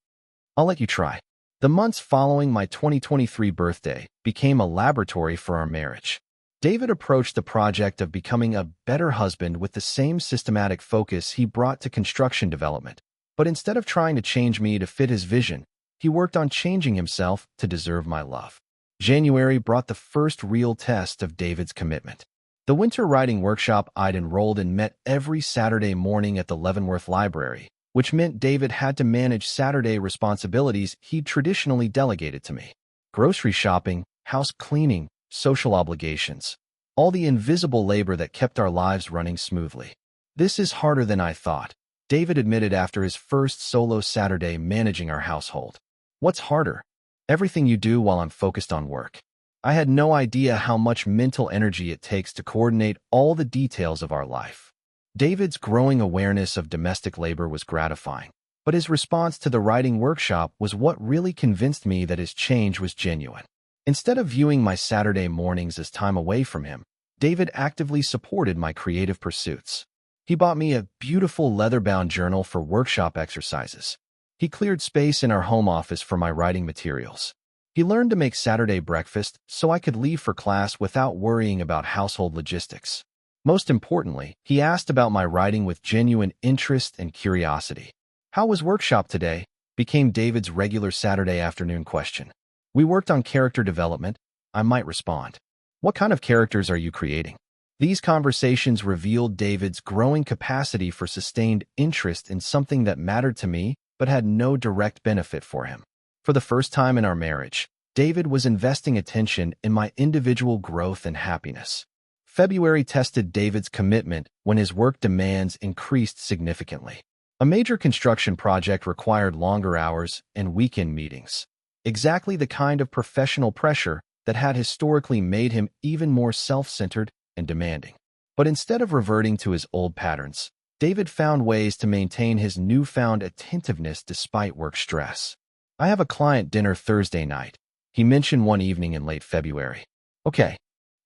A: I'll let you try. The months following my 2023 birthday became a laboratory for our marriage. David approached the project of becoming a better husband with the same systematic focus he brought to construction development. But instead of trying to change me to fit his vision, he worked on changing himself to deserve my love. January brought the first real test of David's commitment. The winter writing workshop I'd enrolled in met every Saturday morning at the Leavenworth Library, which meant David had to manage Saturday responsibilities he'd traditionally delegated to me. Grocery shopping, house cleaning, social obligations. All the invisible labor that kept our lives running smoothly. This is harder than I thought, David admitted after his first solo Saturday managing our household. What's harder? Everything you do while I'm focused on work. I had no idea how much mental energy it takes to coordinate all the details of our life. David's growing awareness of domestic labor was gratifying, but his response to the writing workshop was what really convinced me that his change was genuine. Instead of viewing my Saturday mornings as time away from him, David actively supported my creative pursuits. He bought me a beautiful leather-bound journal for workshop exercises. He cleared space in our home office for my writing materials. He learned to make Saturday breakfast so I could leave for class without worrying about household logistics. Most importantly, he asked about my writing with genuine interest and curiosity. How was workshop today? Became David's regular Saturday afternoon question. We worked on character development. I might respond. What kind of characters are you creating? These conversations revealed David's growing capacity for sustained interest in something that mattered to me but had no direct benefit for him. For the first time in our marriage, David was investing attention in my individual growth and happiness. February tested David's commitment when his work demands increased significantly. A major construction project required longer hours and weekend meetings. Exactly the kind of professional pressure that had historically made him even more self-centered and demanding. But instead of reverting to his old patterns, David found ways to maintain his newfound attentiveness despite work stress. I have a client dinner Thursday night, he mentioned one evening in late February. Okay.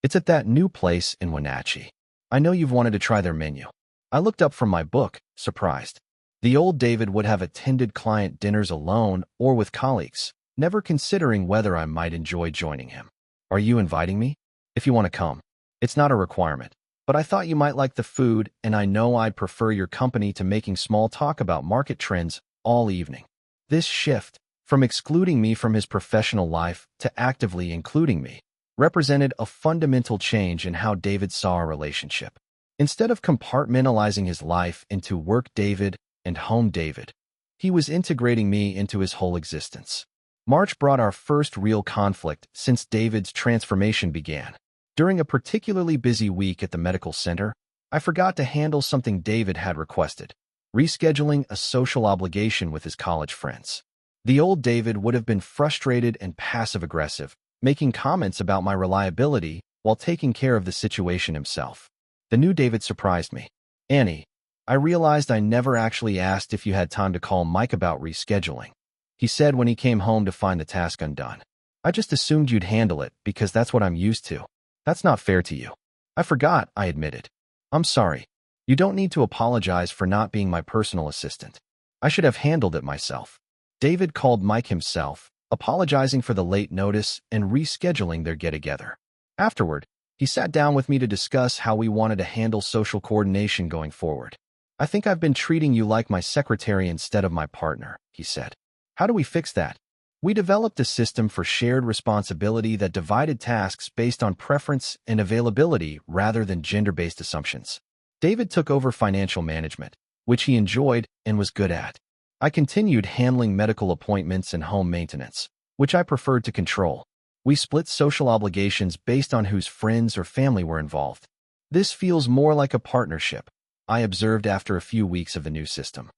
A: It's at that new place in Wenatchee. I know you've wanted to try their menu. I looked up from my book, surprised. The old David would have attended client dinners alone or with colleagues, never considering whether I might enjoy joining him. Are you inviting me? If you want to come. It's not a requirement, but I thought you might like the food, and I know I'd prefer your company to making small talk about market trends all evening. This shift, from excluding me from his professional life to actively including me, represented a fundamental change in how David saw our relationship. Instead of compartmentalizing his life into work David and home David, he was integrating me into his whole existence. March brought our first real conflict since David's transformation began. During a particularly busy week at the medical center, I forgot to handle something David had requested, rescheduling a social obligation with his college friends. The old David would have been frustrated and passive-aggressive, making comments about my reliability while taking care of the situation himself. The new David surprised me. Annie, I realized I never actually asked if you had time to call Mike about rescheduling. he said when he came home to find the task undone. I just assumed you'd handle it because that's what I'm used to. That's not fair to you. I forgot, I admitted. I'm sorry. You don't need to apologize for not being my personal assistant. I should have handled it myself. David called Mike himself, apologizing for the late notice and rescheduling their get-together. Afterward, he sat down with me to discuss how we wanted to handle social coordination going forward. I think I've been treating you like my secretary instead of my partner, he said. How do we fix that? We developed a system for shared responsibility that divided tasks based on preference and availability rather than gender-based assumptions. David took over financial management, which he enjoyed and was good at. I continued handling medical appointments and home maintenance, which I preferred to control. We split social obligations based on whose friends or family were involved. This feels more like a partnership, I observed after a few weeks of the new system.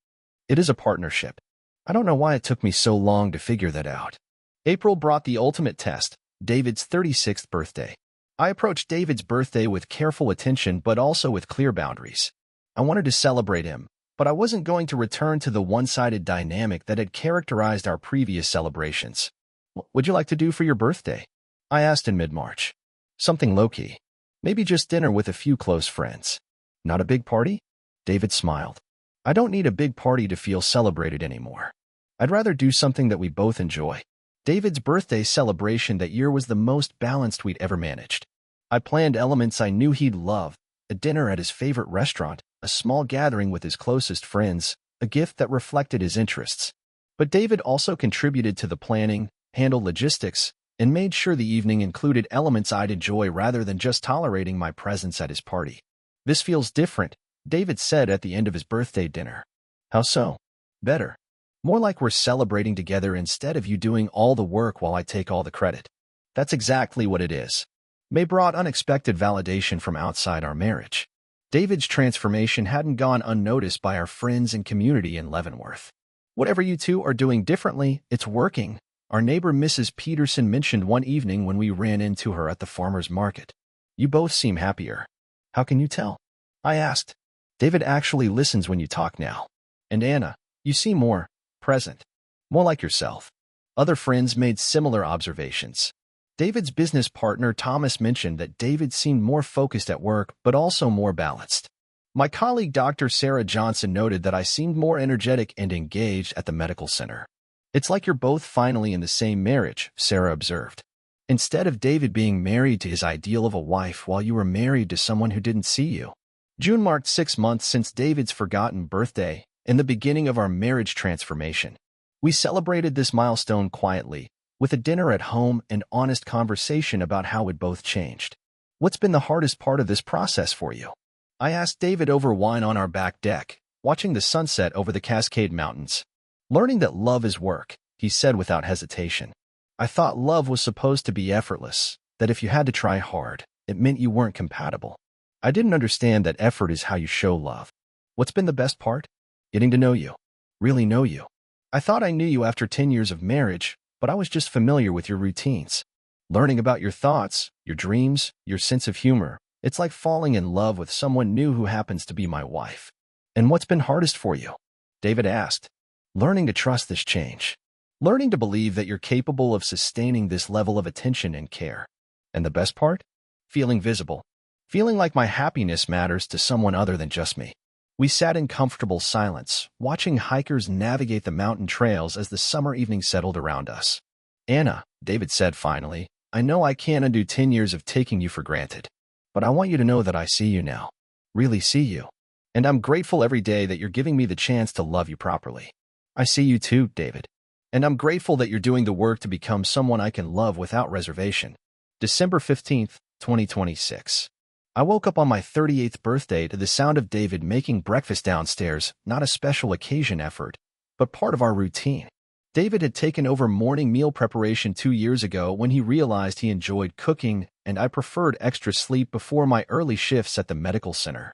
A: It is a partnership. I don't know why it took me so long to figure that out. April brought the ultimate test, David's 36th birthday. I approached David's birthday with careful attention but also with clear boundaries. I wanted to celebrate him, but I wasn't going to return to the one-sided dynamic that had characterized our previous celebrations. What would you like to do for your birthday? I asked in mid-March. Something low-key. Maybe just dinner with a few close friends. Not a big party? David smiled. I don't need a big party to feel celebrated anymore. I'd rather do something that we both enjoy. David's birthday celebration that year was the most balanced we'd ever managed. I planned elements I knew he'd love, a dinner at his favorite restaurant, a small gathering with his closest friends, a gift that reflected his interests. But David also contributed to the planning, handled logistics, and made sure the evening included elements I'd enjoy rather than just tolerating my presence at his party. This feels different, David said at the end of his birthday dinner. How so? Better. More like we're celebrating together instead of you doing all the work while I take all the credit. That's exactly what it is. May brought unexpected validation from outside our marriage. David's transformation hadn't gone unnoticed by our friends and community in Leavenworth. Whatever you two are doing differently, it's working, our neighbor Mrs. Peterson mentioned one evening when we ran into her at the farmer's market. You both seem happier. How can you tell? I asked. David actually listens when you talk now. And Anna, you seem more present, more like yourself. Other friends made similar observations. David's business partner Thomas mentioned that David seemed more focused at work, but also more balanced. My colleague Dr. Sarah Johnson noted that I seemed more energetic and engaged at the medical center. It's like you're both finally in the same marriage, Sarah observed. Instead of David being married to his ideal of a wife while you were married to someone who didn't see you. June marked 6 months since David's forgotten birthday and the beginning of our marriage transformation. We celebrated this milestone quietly, with a dinner at home and honest conversation about how we'd both changed. What's been the hardest part of this process for you? I asked David over wine on our back deck, watching the sunset over the Cascade Mountains. Learning that love is work, he said without hesitation. I thought love was supposed to be effortless, that if you had to try hard, it meant you weren't compatible. I didn't understand that effort is how you show love. What's been the best part? Getting to know you. Really know you. I thought I knew you after 10 years of marriage, but I was just familiar with your routines. Learning about your thoughts, your dreams, your sense of humor. It's like falling in love with someone new who happens to be my wife. And what's been hardest for you? David asked. Learning to trust this change. Learning to believe that you're capable of sustaining this level of attention and care. And the best part? Feeling visible. Feeling like my happiness matters to someone other than just me. We sat in comfortable silence, watching hikers navigate the mountain trails as the summer evening settled around us. Anna, David said finally, I know I can't undo 10 years of taking you for granted, but I want you to know that I see you now. Really see you. And I'm grateful every day that you're giving me the chance to love you properly. I see you too, David. And I'm grateful that you're doing the work to become someone I can love without reservation. December 15th, 2026. I woke up on my 38th birthday to the sound of David making breakfast downstairs, not a special occasion effort, but part of our routine. David had taken over morning meal preparation 2 years ago when he realized he enjoyed cooking and I preferred extra sleep before my early shifts at the medical center.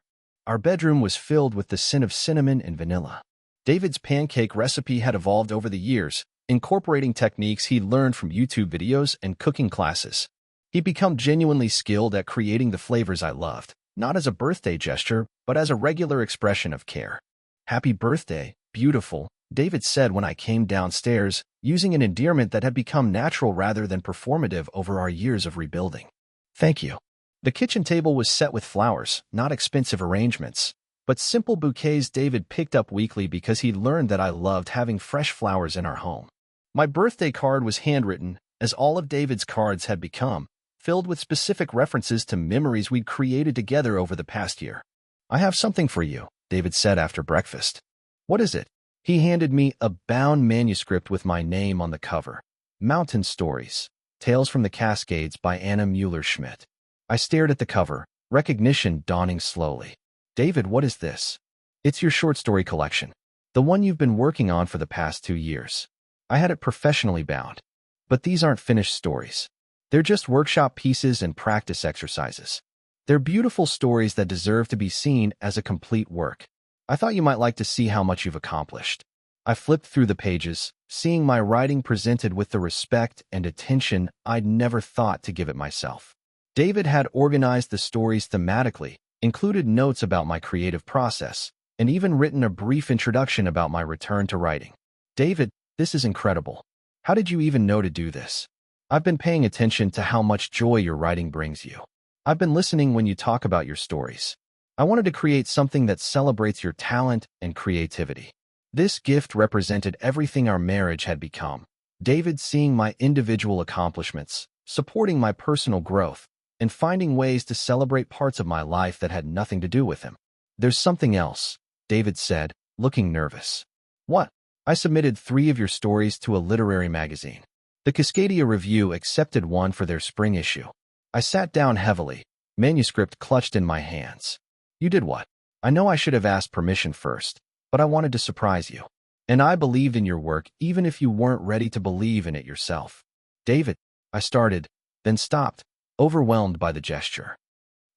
A: Our bedroom was filled with the scent of cinnamon and vanilla. David's pancake recipe had evolved over the years, incorporating techniques he'd learned from YouTube videos and cooking classes. He'd become genuinely skilled at creating the flavors I loved, not as a birthday gesture, but as a regular expression of care. Happy birthday, beautiful, David said when I came downstairs, using an endearment that had become natural rather than performative over our years of rebuilding. Thank you. The kitchen table was set with flowers, not expensive arrangements, but simple bouquets David picked up weekly because he'd learned that I loved having fresh flowers in our home. My birthday card was handwritten, as all of David's cards had become, filled with specific references to memories we'd created together over the past year. I have something for you, David said after breakfast. What is it? He handed me a bound manuscript with my name on the cover. Mountain Stories, Tales from the Cascades by Anna Mueller-Schmidt. I stared at the cover, recognition dawning slowly. David, what is this? It's your short story collection. The one you've been working on for the past 2 years. I had it professionally bound. But these aren't finished stories. They're just workshop pieces and practice exercises. They're beautiful stories that deserve to be seen as a complete work. I thought you might like to see how much you've accomplished. I flipped through the pages, seeing my writing presented with the respect and attention I'd never thought to give it myself. David had organized the stories thematically, included notes about my creative process, and even written a brief introduction about my return to writing. David, this is incredible. How did you even know to do this? I've been paying attention to how much joy your writing brings you. I've been listening when you talk about your stories. I wanted to create something that celebrates your talent and creativity. This gift represented everything our marriage had become. David seeing my individual accomplishments, supporting my personal growth, and finding ways to celebrate parts of my life that had nothing to do with him. There's something else, David said, looking nervous. What? I submitted 3 of your stories to a literary magazine. The Cascadia Review accepted one for their spring issue. I sat down heavily, manuscript clutched in my hands. You did what? I know I should have asked permission first, but I wanted to surprise you. And I believed in your work even if you weren't ready to believe in it yourself. David, I started, then stopped, overwhelmed by the gesture.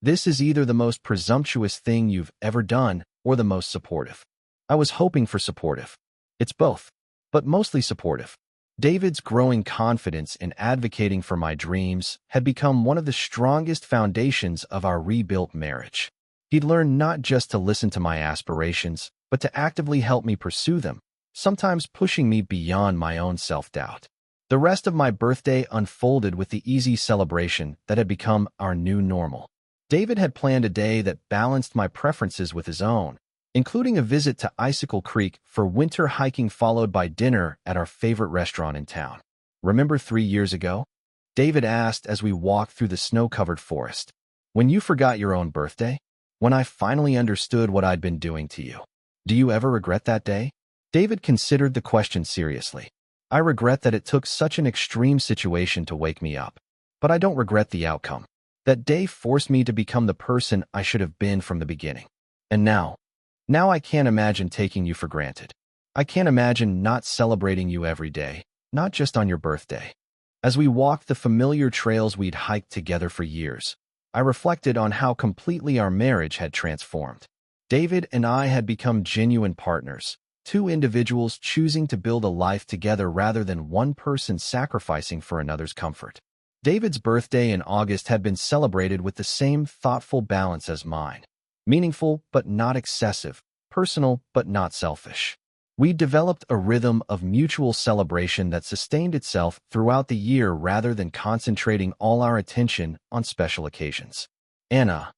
A: This is either the most presumptuous thing you've ever done or the most supportive. I was hoping for supportive. It's both, but mostly supportive. David's growing confidence in advocating for my dreams had become one of the strongest foundations of our rebuilt marriage. He'd learned not just to listen to my aspirations, but to actively help me pursue them, sometimes pushing me beyond my own self-doubt. The rest of my birthday unfolded with the easy celebration that had become our new normal. David had planned a day that balanced my preferences with his own, including a visit to Icicle Creek for winter hiking followed by dinner at our favorite restaurant in town. Remember 3 years ago? David asked as we walked through the snow-covered forest. When you forgot your own birthday? When I finally understood what I'd been doing to you. Do you ever regret that day? David considered the question seriously. I regret that it took such an extreme situation to wake me up. But I don't regret the outcome. That day forced me to become the person I should have been from the beginning. And now I can't imagine taking you for granted. I can't imagine not celebrating you every day, not just on your birthday. As we walked the familiar trails we'd hiked together for years, I reflected on how completely our marriage had transformed. David and I had become genuine partners, 2 individuals choosing to build a life together rather than one person sacrificing for another's comfort. David's birthday in August had been celebrated with the same thoughtful balance as mine. Meaningful but not excessive, personal but not selfish. We developed a rhythm of mutual celebration that sustained itself throughout the year rather than concentrating all our attention on special occasions. Anna,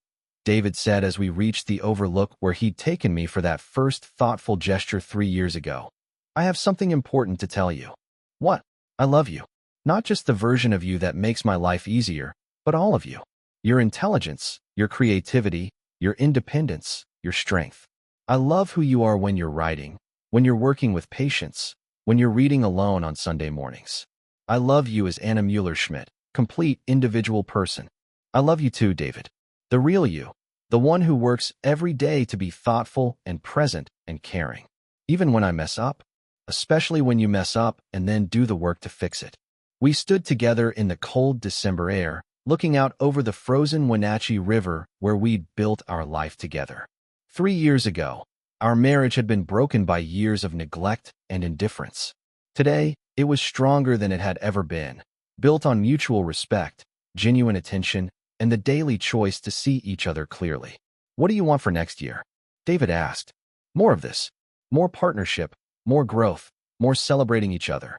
A: David said as we reached the overlook where he'd taken me for that first thoughtful gesture 3 years ago. I have something important to tell you. What? I love you. Not just the version of you that makes my life easier, but all of you. Your intelligence, your creativity, your independence, your strength. I love who you are when you're writing, when you're working with patients, when you're reading alone on Sunday mornings. I love you as Anna Mueller-Schmidt, complete individual person. I love you too, David. The real you, the one who works every day to be thoughtful and present and caring. Even when I mess up, especially when you mess up and then do the work to fix it. We stood together in the cold December air, looking out over the frozen Wenatchee River where we'd built our life together. 3 years ago, our marriage had been broken by years of neglect and indifference. Today, it was stronger than it had ever been, built on mutual respect, genuine attention, and the daily choice to see each other clearly. What do you want for next year? David asked. More of this. More partnership, more growth, more celebrating each other.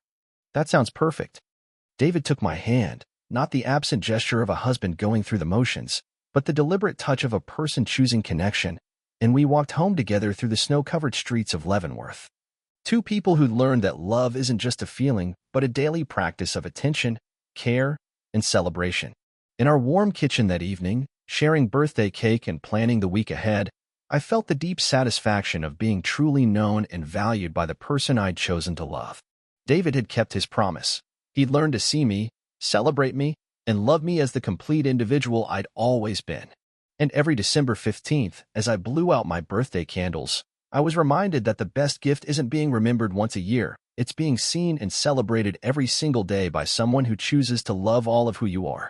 A: That sounds perfect. David took my hand, not the absent gesture of a husband going through the motions, but the deliberate touch of a person choosing connection, and we walked home together through the snow-covered streets of Leavenworth. Two people who learned that love isn't just a feeling, but a daily practice of attention, care, and celebration. In our warm kitchen that evening, sharing birthday cake and planning the week ahead, I felt the deep satisfaction of being truly known and valued by the person I'd chosen to love. David had kept his promise. He'd learned to see me, celebrate me, and love me as the complete individual I'd always been. And every December 15th, as I blew out my birthday candles, I was reminded that the best gift isn't being remembered once a year, it's being seen and celebrated every single day by someone who chooses to love all of who you are.